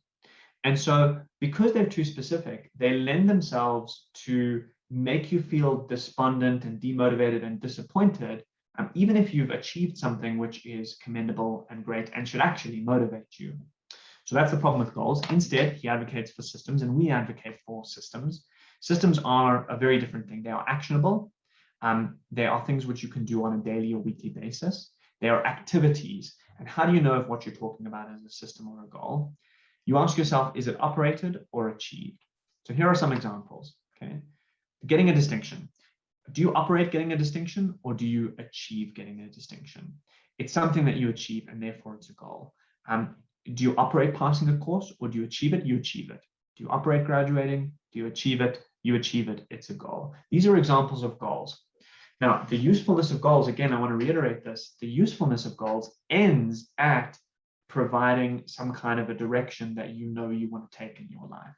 [SPEAKER 2] And so because they're too specific, they lend themselves to make you feel despondent and demotivated and disappointed, even if you've achieved something which is commendable and great and should actually motivate you. So that's the problem with goals. Instead, he advocates for systems, and we advocate for systems. Systems are a very different thing. They are actionable. They are things which you can do on a daily or weekly basis. They are activities. And how do you know if what you're talking about is a system or a goal? You ask yourself, is it operated or achieved? So here are some examples. Okay, getting a distinction. Do you operate getting a distinction, or do you achieve getting a distinction? It's something that you achieve, and therefore it's a goal. Do you operate passing a course, or do you achieve it? You achieve it. Do you operate graduating? Do you achieve it? You achieve it. It's a goal. These are examples of goals. Now, the usefulness of goals, again, I want to reiterate this, the usefulness of goals ends at providing some kind of a direction that you know you want to take in your life.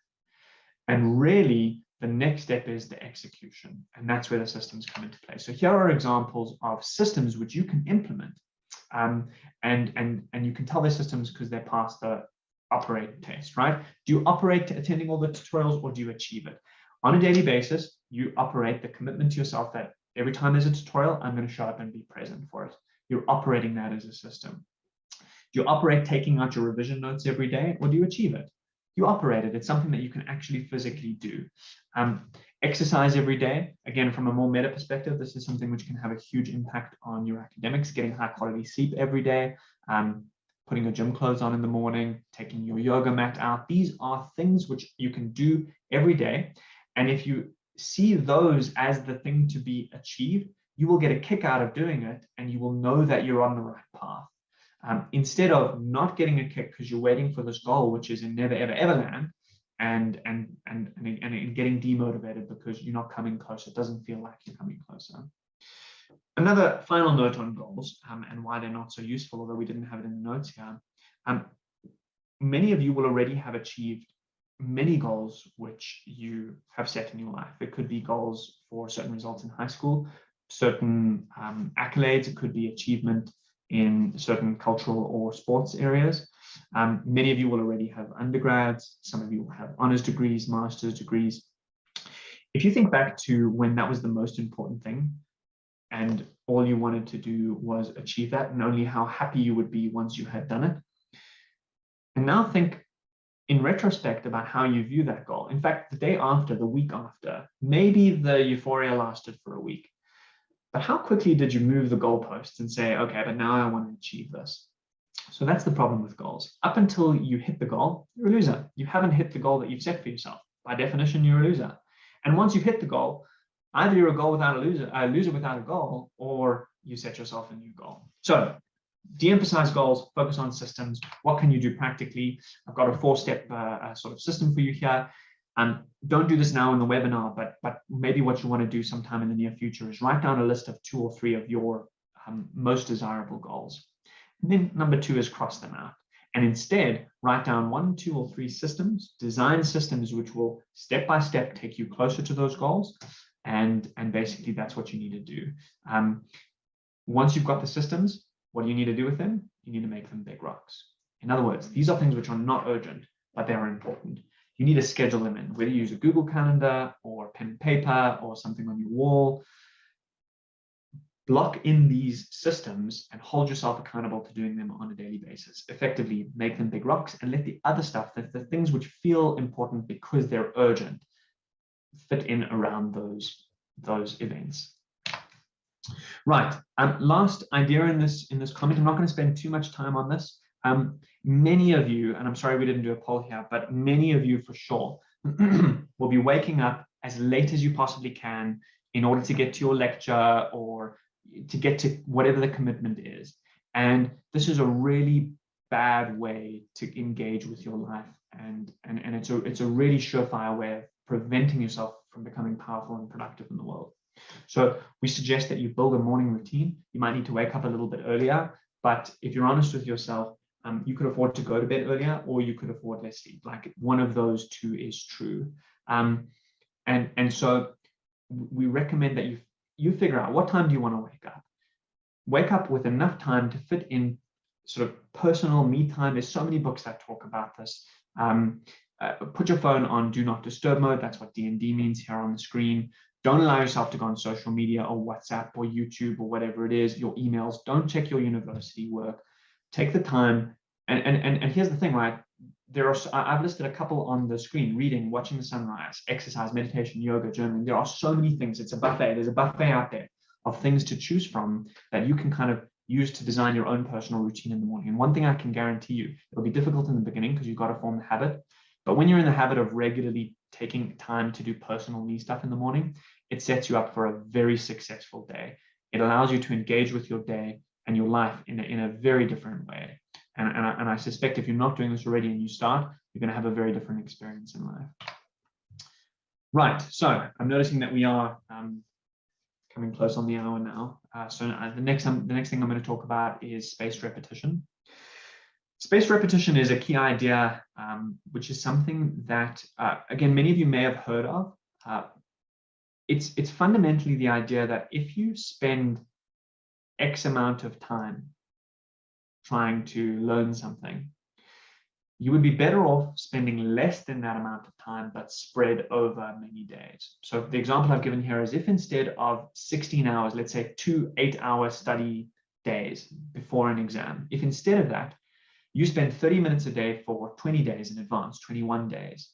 [SPEAKER 2] And really, the next step is the execution. And that's where the systems come into play. So here are examples of systems which you can implement. And you can tell they're systems because they pass the operate test, right? Do you operate attending all the tutorials, or do you achieve it? On a daily basis, you operate the commitment to yourself that every time there's a tutorial, I'm going to show up and be present for it. You're operating that as a system. Do you operate taking out your revision notes every day, or do you achieve it? You operate it. It's something that you can actually physically do. Exercise every day. Again, from a more meta perspective, this is something which can have a huge impact on your academics. Getting high quality sleep every day, putting your gym clothes on in the morning, taking your yoga mat out. These are things which you can do every day. And if you see those as the thing to be achieved, you will get a kick out of doing it, and you will know that you're on the right path. Instead of not getting a kick because you're waiting for this goal, which is in never, ever, ever land, and getting demotivated because you're not coming closer. It doesn't feel like you're coming closer. Another final note on goals, and why they're not so useful, although we didn't have it in the notes here. Many of you will already have achieved many goals which you have set in your life. It could be goals for certain results in high school, certain accolades. It could be achievement in certain cultural or sports areas. Many of you will already have undergrads. Some of you will have honors degrees, master's degrees. If you think back to when that was the most important thing, and all you wanted to do was achieve that, and only how happy you would be once you had done it. And now think, in retrospect about how you view that goal. In fact, the day after, the week after, maybe the euphoria lasted for a week. But how quickly did you move the goalposts and say, okay, but now I want to achieve this? So that's the problem with goals. Up until you hit the goal, you're a loser. You haven't hit the goal that you've set for yourself. By definition, you're a loser. And once you've hit the goal, either you're a loser without a goal, or you set yourself a new goal. So de-emphasize goals, focus on systems. What can you do practically? I've got a 4-step sort of system for you here. Don't do this now in the webinar, but maybe what you want to do sometime in the near future is write down a list of 2 or 3 of your most desirable goals. And then number 2 is cross them out. And instead, write down 1, 2, or 3 systems, design systems which will step by step take you closer to those goals. And basically, that's what you need to do. Once you've got the systems, what do you need to do with them? You need to make them big rocks. In other words, these are things which are not urgent, but they are important. You need to schedule them in, whether you use a Google Calendar or pen and paper or something on your wall. Block in these systems and hold yourself accountable to doing them on a daily basis. Effectively, make them big rocks and let the other stuff, the things which feel important because they're urgent, fit in around those events. Right. Last idea in this comment. I'm not going to spend too much time on this. Many of you, and I'm sorry we didn't do a poll here, but many of you for sure will be waking up as late as you possibly can in order to get to your lecture or to get to whatever the commitment is. And this is a really bad way to engage with your life. And it's a really surefire way of preventing yourself from becoming powerful and productive in the world. So we suggest that you build a morning routine. You might need to wake up a little bit earlier, but if you're honest with yourself, you could afford to go to bed earlier, or you could afford less sleep. Like one of those 2 is true. And so we recommend that you figure out what time do you want to wake up. Wake up with enough time to fit in sort of personal me time. There's so many books that talk about this. Put your phone on do not disturb mode. That's what D&D means here on the screen. Don't allow yourself to go on social media or WhatsApp or YouTube or whatever it is, your emails. Don't check your university work. Take the time. And here's the thing, right? I've listed a couple on the screen: reading, watching the sunrise, exercise, meditation, yoga, journaling. There are so many things. It's a buffet. There's a buffet out there of things to choose from that you can kind of use to design your own personal routine in the morning. And one thing I can guarantee you, it'll be difficult in the beginning because you've got to form the habit. But when you're in the habit of regularly taking time to do personal me stuff in the morning, it sets you up for a very successful day. It allows you to engage with your day and your life in a very different way. And I suspect if you're not doing this already and you start, you're going to have a very different experience in life. Right, so I'm noticing that we are coming close on the hour now. So the next thing I'm going to talk about is spaced repetition. Spaced repetition is a key idea, which is something that, again, many of you may have heard of. It's fundamentally the idea that if you spend X amount of time trying to learn something, you would be better off spending less than that amount of time, but spread over many days. So the example I've given here is if instead of 16 hours, let's say 2 8-hour study days before an exam, if instead of that, you spend 30 minutes a day for 20 days in advance, 21 days,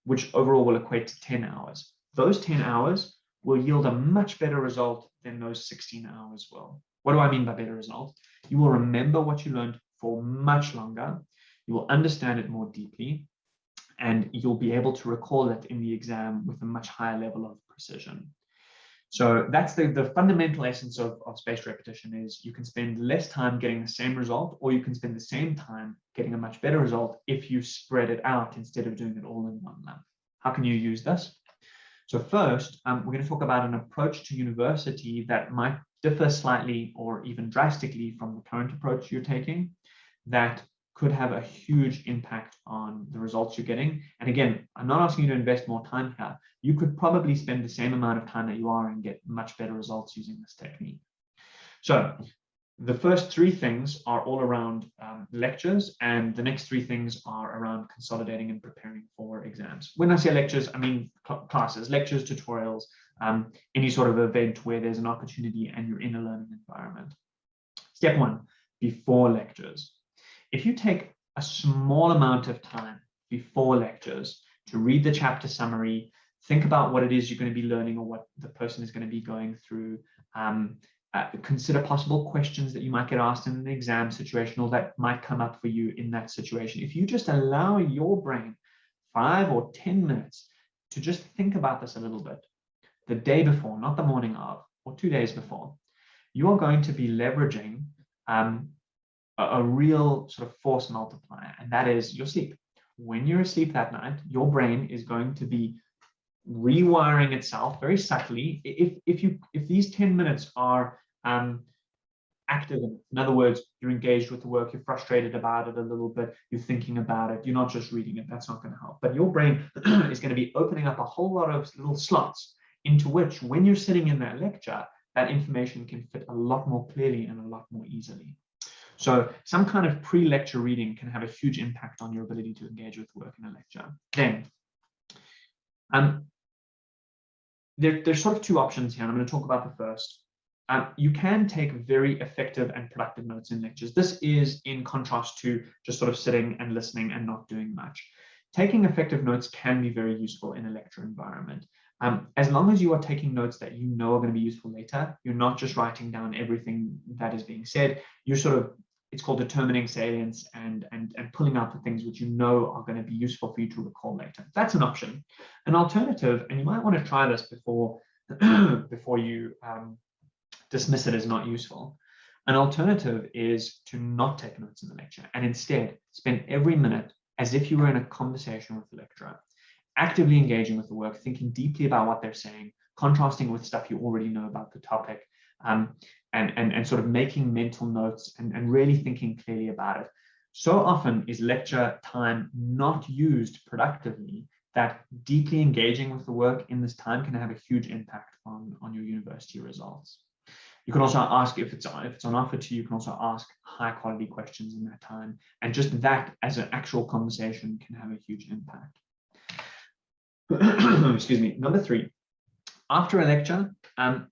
[SPEAKER 2] which overall will equate to 10 hours. Those 10 hours will yield a much better result than those 16 hours will. What do I mean by better result? You will remember what you learned for much longer. You will understand it more deeply, and you'll be able to recall it in the exam with a much higher level of precision. So that's the fundamental essence of spaced repetition is you can spend less time getting the same result, or you can spend the same time getting a much better result if you spread it out instead of doing it all in one lump. How can you use this? So first, we're going to talk about an approach to university that might differ slightly or even drastically from the current approach you're taking that could have a huge impact on the results you're getting. And again, I'm not asking you to invest more time here. You could probably spend the same amount of time that you are and get much better results using this technique. So the first 3 things are all around lectures, and the next 3 things are around consolidating and preparing for exams. When I say lectures, I mean classes, lectures, tutorials, any sort of event where there's an opportunity and you're in a learning environment. Step 1, before lectures. If you take a small amount of time before lectures to read the chapter summary, think about what it is you're going to be learning or what the person is going to be going through. Consider possible questions that you might get asked in an exam situation or that might come up for you in that situation. If you just allow your brain 5 or 10 minutes to just think about this a little bit, the day before, not the morning of, or 2 days before, you are going to be leveraging a real sort of force multiplier, and that is your sleep. When you're asleep that night, your brain is going to be rewiring itself very subtly. If these 10 minutes are active, in other words, you're engaged with the work, you're frustrated about it a little bit, you're thinking about it, you're not just reading it, that's not going to help. But your brain is going to be opening up a whole lot of little slots into which, when you're sitting in that lecture, that information can fit a lot more clearly and a lot more easily. So some kind of pre-lecture reading can have a huge impact on your ability to engage with work in a lecture. Then, there's sort of two options here, and I'm going to talk about the first. You can take very effective and productive notes in lectures. This is in contrast to just sort of sitting and listening and not doing much. Taking effective notes can be very useful in a lecture environment. As long as you are taking notes that you know are going to be useful later, you're not just writing down everything that is being said. You're sort of, it's called determining salience and pulling out the things which you know are going to be useful for you to recall later. That's an option. An alternative, and you might want to try this before you dismiss it as not useful. An alternative is to not take notes in the lecture and instead spend every minute as if you were in a conversation with the lecturer, actively engaging with the work, thinking deeply about what they're saying, contrasting with stuff you already know about the topic, and sort of making mental notes and really thinking clearly about it. So often is lecture time not used productively that deeply engaging with the work in this time can have a huge impact on your university results. You can also ask, if it's on offer to you, you can also ask high quality questions in that time. And just that as an actual conversation can have a huge impact. Excuse me. Number 3, after a lecture,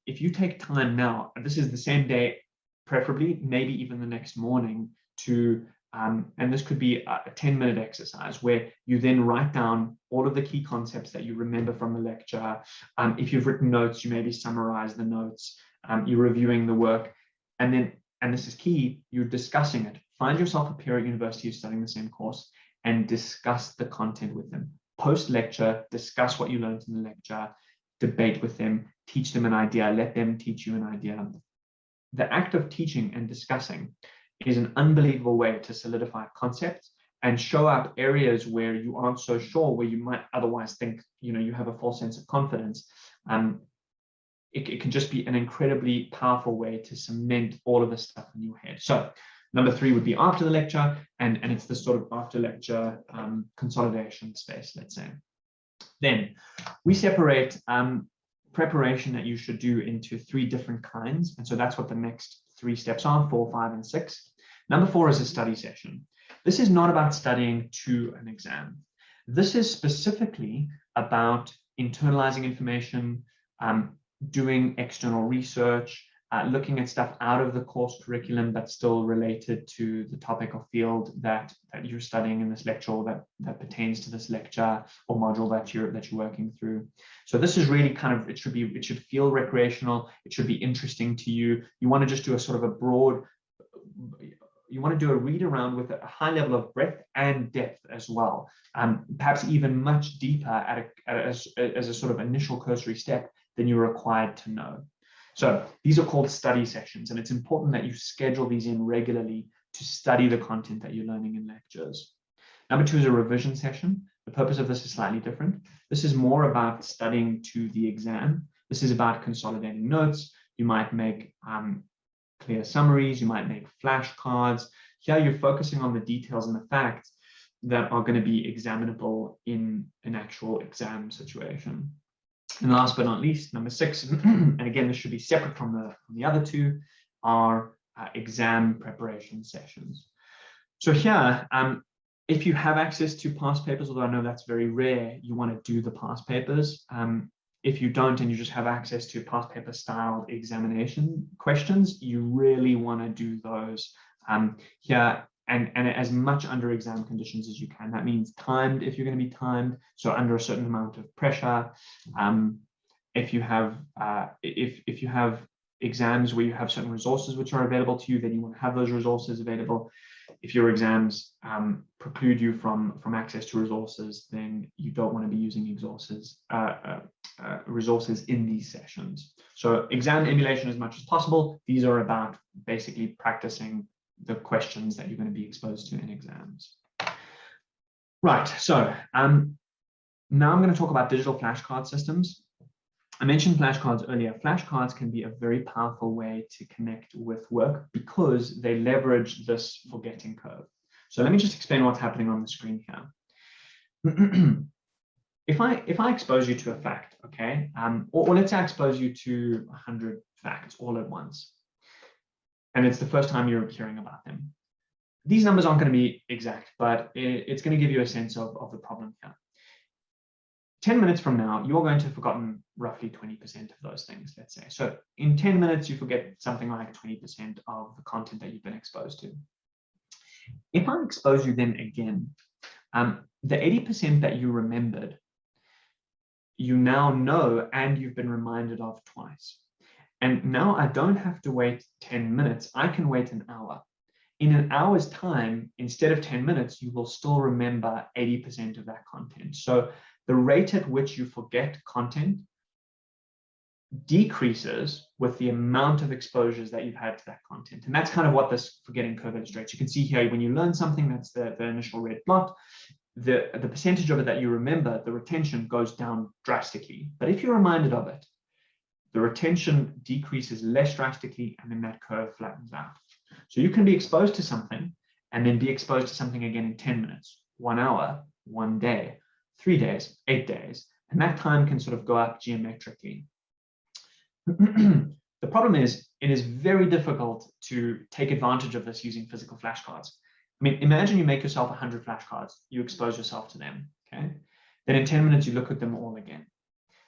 [SPEAKER 2] if you take time now, and this is the same day, preferably, maybe even the next morning, to, and this could be a 10-minute exercise where you then write down all of the key concepts that you remember from the lecture. If you've written notes, you maybe summarize the notes. You're reviewing the work, and then, and this is key, you're discussing it. Find yourself a peer at university who's studying the same course and discuss the content with them. Post-lecture, discuss what you learned in the lecture, debate with them, teach them an idea, let them teach you an idea. The act of teaching and discussing is an unbelievable way to solidify concepts and show up areas where you aren't so sure, where you might otherwise think, you have a false sense of confidence. It can just be an incredibly powerful way to cement all of this stuff in your head. So number 3 would be after the lecture, and it's the sort of after lecture consolidation space, let's say. Then we separate preparation that you should do into 3 different kinds. And so that's what the next 3 steps are, 4, 5, and 6. Number 4 is a study session. This is not about studying to an exam. This is specifically about internalizing information, doing external research, looking at stuff out of the course curriculum but still related to the topic or field that you're studying in this lecture, or that pertains to this lecture or module that you're working through. So this is really kind of, it should feel recreational, it should be interesting to you. You want to just do a sort of a broad, you want to do a read around with a high level of breadth and depth as well, perhaps even much deeper as a sort of initial cursory step than you're required to know. So these are called study sessions, and it's important that you schedule these in regularly to study the content that you're learning in lectures. Number 2 is a revision session. The purpose of this is slightly different. This is more about studying to the exam. This is about consolidating notes. You might make clear summaries, you might make flashcards. Here you're focusing on the details and the facts that are going to be examinable in an actual exam situation. And last but not least, number 6, and again, this should be separate from the other 2, are exam preparation sessions. So here, if you have access to past papers, although I know that's very rare, you want to do the past papers. If you don't, and you just have access to past paper style examination questions, you really want to do those. Here, and as much under exam conditions as you can. That means timed if you're going to be timed, so under a certain amount of pressure. If you have exams where you have certain resources which are available to you, then you want to have those resources available. If your exams preclude you from access to resources, then you don't want to be using resources in these sessions. So exam emulation as much as possible. These are about basically practicing the questions that you're going to be exposed to in exams. Right, so now I'm going to talk about digital flashcard systems. I mentioned flashcards earlier. Flashcards can be a very powerful way to connect with work because they leverage this forgetting curve. So let me just explain what's happening on the screen here. If I expose you to a fact, okay, or let's say I expose you to 100 facts all at once, and it's the first time you're hearing about them. These numbers aren't going to be exact, but it's going to give you a sense of the problem here. 10 minutes from now, you're going to have forgotten roughly 20% of those things, let's say. So in 10 minutes, you forget something like 20% of the content that you've been exposed to. If I expose you then again, the 80% that you remembered, you now know and you've been reminded of twice. And now I don't have to wait 10 minutes, I can wait an hour. In an hour's time, instead of 10 minutes, you will still remember 80% of that content. So the rate at which you forget content decreases with the amount of exposures that you've had to that content. And that's kind of what this forgetting curve illustrates. You can see here, when you learn something, that's the initial red blot, the percentage of it that you remember, the retention goes down drastically. But if you're reminded of it, the retention decreases less drastically, and then that curve flattens out. So you can be exposed to something and then be exposed to something again in 10 minutes, 1 hour, 1 day, 3 days, 8 days, and that time can sort of go up geometrically. The problem is, it is very difficult to take advantage of this using physical flashcards. I mean, imagine you make yourself 100 flashcards, you expose yourself to them, okay? Then in 10 minutes, you look at them all again.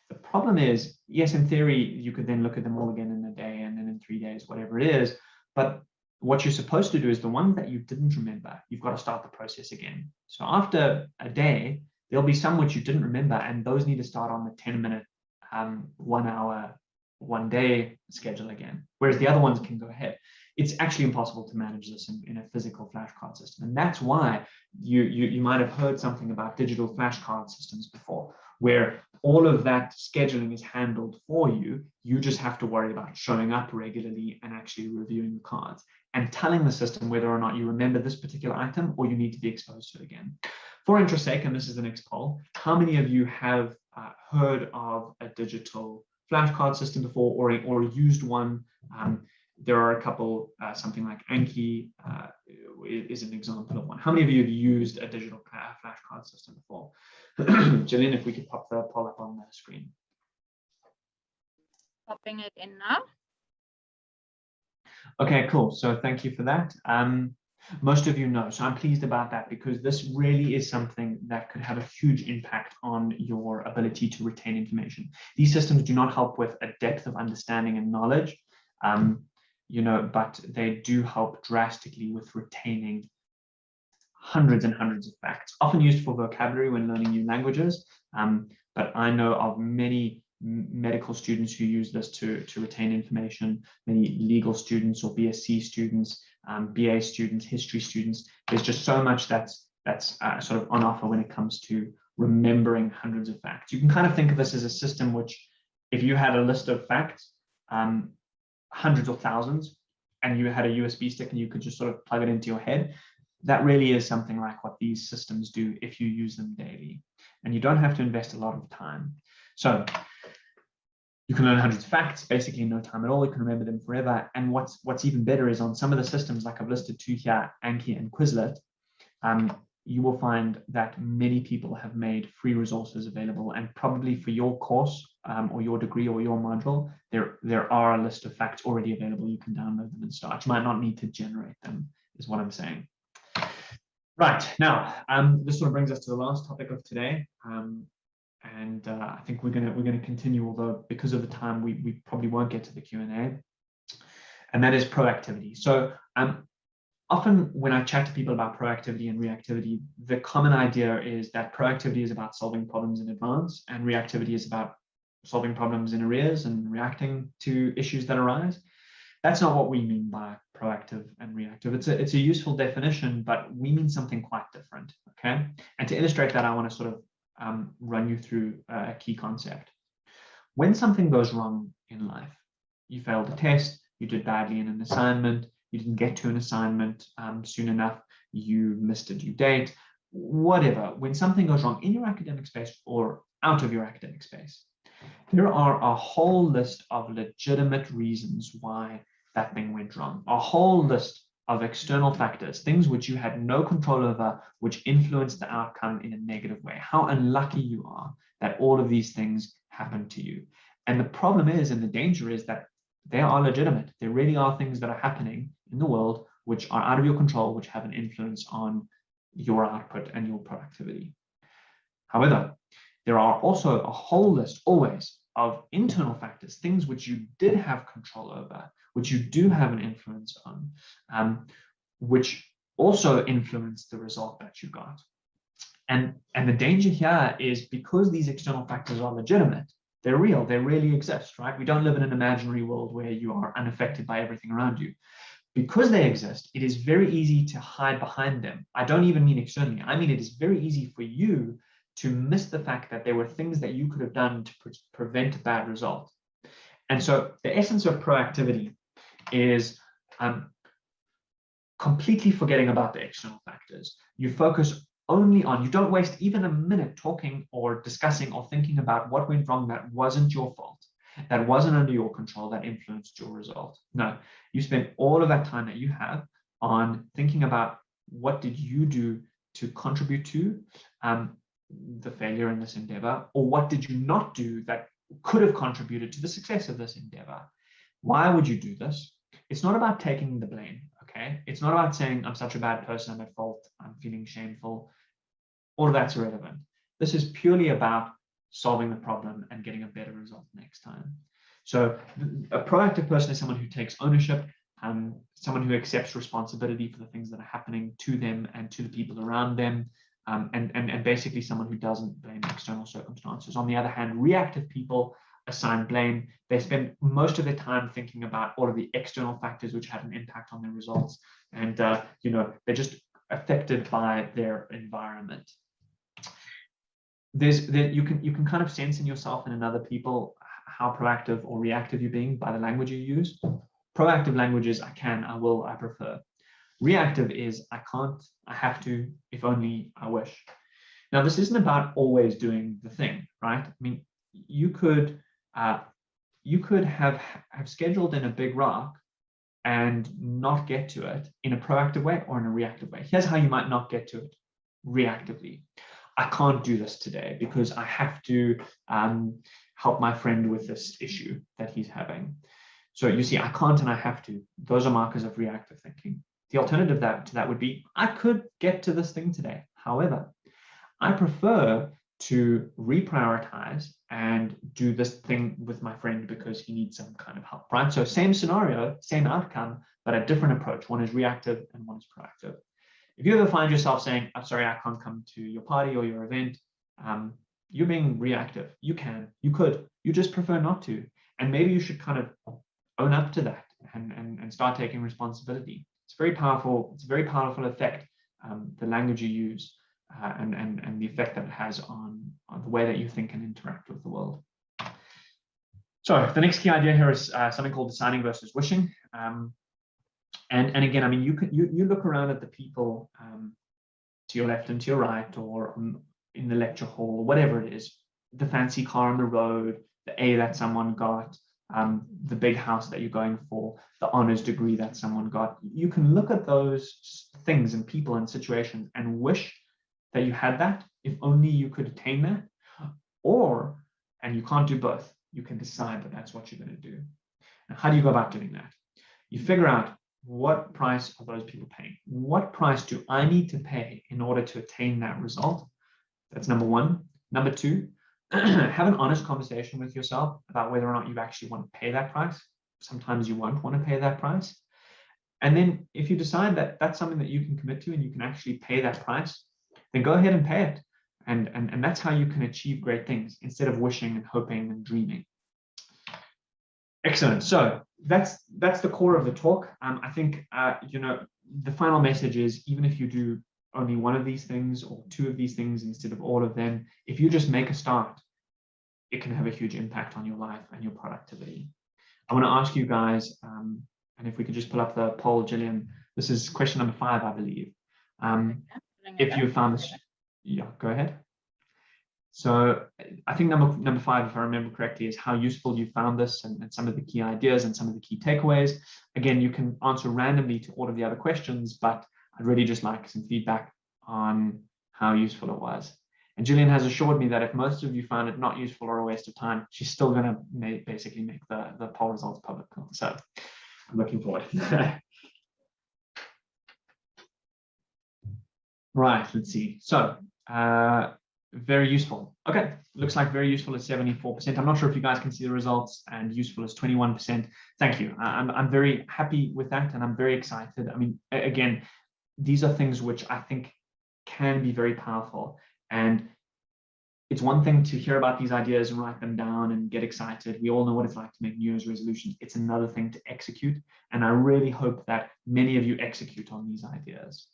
[SPEAKER 2] The problem is, yes, in theory, you could then look at them all again in a day and then in 3 days, whatever it is. But what you're supposed to do is the ones that you didn't remember, you've got to start the process again. So after a day, there'll be some which you didn't remember, and those need to start on the 10-minute, 1 hour, 1 day schedule again, whereas the other ones can go ahead. It's actually impossible to manage this in a physical flashcard system. And that's why you might have heard something about digital flashcard systems before, where all of that scheduling is handled for you. You just have to worry about showing up regularly and actually reviewing the cards and telling the system whether or not you remember this particular item or you need to be exposed to it again. For interest sake, and this is the next poll, how many of you have heard of a digital flashcard system before or used one? There are a couple, something like Anki is an example of one. How many of you have used a digital flashcard system before? Jillian, if we could pop the poll up on the screen.
[SPEAKER 1] Popping it in now.
[SPEAKER 2] Okay, cool. So thank you for that. Most of you know, so I'm pleased about that because this really is something that could have a huge impact on your ability to retain information. These systems do not help with a depth of understanding and knowledge, but they do help drastically with retaining hundreds and hundreds of facts, often used for vocabulary when learning new languages. But I know of many medical students who use this to retain information, many legal students or BSc students, BA students, history students. There's just so much that's sort of on offer when it comes to remembering hundreds of facts. You can kind of think of this as a system which, if you had a list of facts, hundreds or thousands, and you had a USB stick and you could just sort of plug it into your head, that really is something like what these systems do if you use them daily. And you don't have to invest a lot of time. So you can learn hundreds of facts, basically in no time at all. You can remember them forever. And what's even better is on some of the systems, like I've listed two here, Anki and Quizlet, you will find that many people have made free resources available. And probably for your course or your degree or your module, there are a list of facts already available. You can download them and start. You might not need to generate them, is what I'm saying. Right, now, this sort of brings us to the last topic of today. And I think we're gonna continue, although because of the time we probably won't get to the Q&A, and that is proactivity. So often when I chat to people about proactivity and reactivity, the common idea is that proactivity is about solving problems in advance and reactivity is about solving problems in arrears and reacting to issues that arise. That's not what we mean by proactive and reactive. It's a useful definition, but we mean something quite different, okay? And to illustrate that, I want to sort of run you through a key concept. When something goes wrong in life, you failed a test, you did badly in an assignment, you didn't get to an assignment soon enough, you missed a due date, whatever. When something goes wrong in your academic space or out of your academic space, there are a whole list of legitimate reasons why that thing went wrong, a whole list of external factors, things which you had no control over, which influenced the outcome in a negative way. How unlucky you are that all of these things happened to you. And the problem is, and the danger is, that they are legitimate. There really are things that are happening in the world which are out of your control, which have an influence on your output and your productivity. However, there are also a whole list always of internal factors, things which you did have control over, which you do have an influence on, which also influence the result that you got. And the danger here is, because these external factors are legitimate, they're real, they really exist, right? We don't live in an imaginary world where you are unaffected by everything around you. Because they exist, it is very easy to hide behind them. I don't even mean externally. I mean, it is very easy for you to miss the fact that there were things that you could have done to prevent a bad result. And so the essence of proactivity is completely forgetting about the external factors. You focus only on, you don't waste even a minute talking or discussing or thinking about what went wrong that wasn't your fault, that wasn't under your control, that influenced your result. No, you spend all of that time that you have on thinking about what did you do to contribute to the failure in this endeavor, or what did you not do that could have contributed to the success of this endeavor. Why would you do this? It's not about taking the blame, okay? It's not about saying, I'm such a bad person, I'm at fault, I'm feeling shameful. All of that's irrelevant. This is purely about solving the problem and getting a better result next time. So a proactive person is someone who takes ownership, someone who accepts responsibility for the things that are happening to them and to the people around them, and basically someone who doesn't blame external circumstances. On the other hand, reactive people assign blame. They spend most of their time thinking about all of the external factors which had an impact on their results, and they're just affected by their environment. You can kind of sense in yourself and in other people how proactive or reactive you're being by the language you use. Proactive language is I can, I will, I prefer. Reactive is I can't, I have to, if only I wish. Now, this isn't about always doing the thing, right? I mean, you could have scheduled in a big rock and not get to it in a proactive way or in a reactive way. Here's how you might not get to it reactively. I can't do this today because I have to help my friend with this issue that he's having. So you see, I can't and I have to. Those are markers of reactive thinking. The alternative to that would be, I could get to this thing today. However, I prefer to reprioritize and do this thing with my friend because he needs some kind of help, right? So same scenario, same outcome, but a different approach. One is reactive and one is proactive. If you ever find yourself saying, I'm sorry, I can't come to your party or your event, you're being reactive. You can, you could, you just prefer not to. And maybe you should kind of own up to that and start taking responsibility. It's very powerful. It's a very powerful effect, the language you use and the effect that it has on the way that you think and interact with the world. So the next key idea here is something called deciding versus wishing. And again, I mean, you look around at the people to your left and to your right, or in the lecture hall, or whatever it is, the fancy car on the road, the A that someone got, the big house that you're going for, the honors degree that someone got. You can look at those things and people and situations and wish that you had that, if only you could attain that. Or, and you can't do both, you can decide that that's what you're going to do. Now, how do you go about doing that? You figure out, what price are those people paying? What price do I need to pay in order to attain that result? That's number one. Number two, have an honest conversation with yourself about whether or not you actually want to pay that price. Sometimes you won't want to pay that price. And then if you decide that that's something that you can commit to and you can actually pay that price, then go ahead and pay it. And that's how you can achieve great things instead of wishing and hoping and dreaming. Excellent. So that's the core of the talk. I think, the final message is, even if you do only one of these things or two of these things instead of all of them, if you just make a start, it can have a huge impact on your life and your productivity. I want to ask you guys, and if we could just pull up the poll, Gillian, this is question number 5, I believe. If you found this, yeah, go ahead. So I think number 5, if I remember correctly, is how useful you found this and some of the key ideas and some of the key takeaways. Again, you can answer randomly to all of the other questions, but I'd really just like some feedback on how useful it was. And Gillian has assured me that if most of you found it not useful or a waste of time, she's still going to basically make the poll results public. So I'm looking forward. Right, let's see. So very useful. Okay, looks like very useful is 74%. I'm not sure if you guys can see the results, and useful is 21%. Thank you. I'm very happy with that, and I'm very excited. I mean, again, these are things which I think can be very powerful. And it's one thing to hear about these ideas and write them down and get excited. We all know what it's like to make New Year's resolutions. It's another thing to execute. And I really hope that many of you execute on these ideas.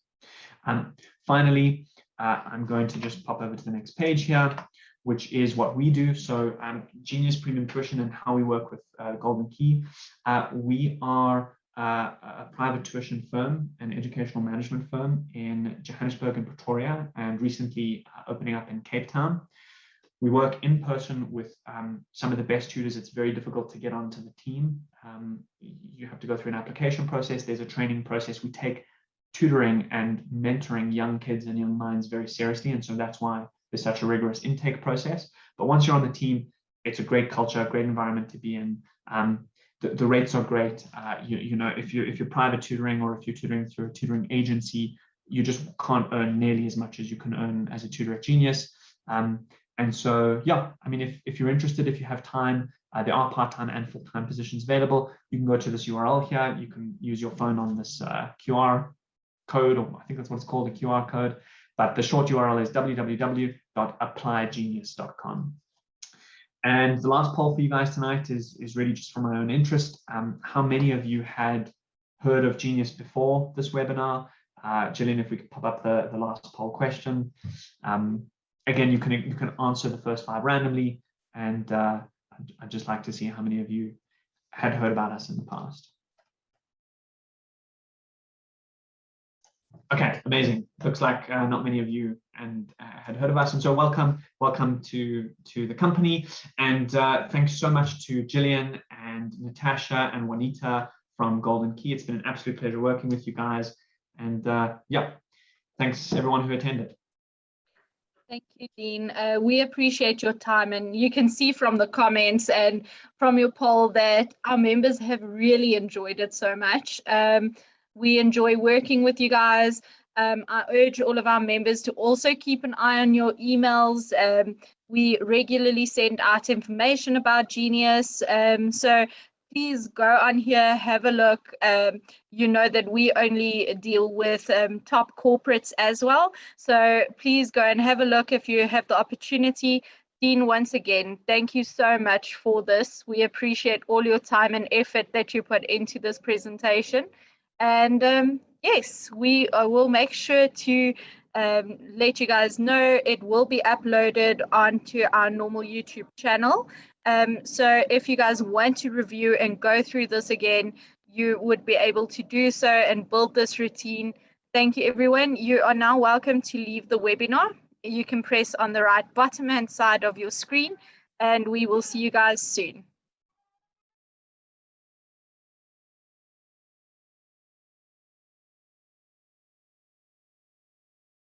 [SPEAKER 2] Finally, I'm going to just pop over to the next page here, which is what we do. So Genius Premium Tuition and how we work with Golden Key. We are a private tuition firm, an educational management firm in Johannesburg and Pretoria, and recently opening up in Cape Town. We work in person with some of the best tutors. It's very difficult to get onto the team. You have to go through an application process. There's a training process. We take tutoring and mentoring young kids and young minds very seriously, and so that's why there's such a rigorous intake process. But once you're on the team, it's a great culture, a great environment to be in. The rates are great. If you're private tutoring or if you're tutoring through a tutoring agency, you just can't earn nearly as much as you can earn as a tutor at Genius. And so, yeah, I mean, if you're interested, if you have time, there are part-time and full-time positions available. You can go to this URL here. You can use your phone on this QR code, or I think that's what it's called, a QR code. But the short URL is www.applygenius.com. And the last poll for you guys tonight is really just for my own interest. How many of you had heard of Genius before this webinar? Gillian, if we could pop up the last poll question. Again, you can answer the first 5 randomly, and I'd just like to see how many of you had heard about us in the past. Okay, amazing. Looks like not many of you had heard of us, and so welcome to the company, and thanks so much to Gillian and Natasha and Juanita from Golden Key. It's been an absolute pleasure working with you guys, and yeah, thanks everyone who attended.
[SPEAKER 1] Thank you, Dean. We appreciate your time, and you can see from the comments and from your poll that our members have really enjoyed it so much. We enjoy working with you guys. I urge all of our members to also keep an eye on your emails. We regularly send out information about Genius. So please go on here, have a look. You know that we only deal with top corporates as well. So please go and have a look if you have the opportunity. Dean, once again, thank you so much for this. We appreciate all your time and effort that you put into this presentation. And yes, we will make sure to let you guys know it will be uploaded onto our normal YouTube channel. So if you guys want to review and go through this again, you would be able to do so and build this routine. Thank you, everyone. You are now welcome to leave the webinar. You can press on the right bottom hand side of your screen, and we will see you guys soon.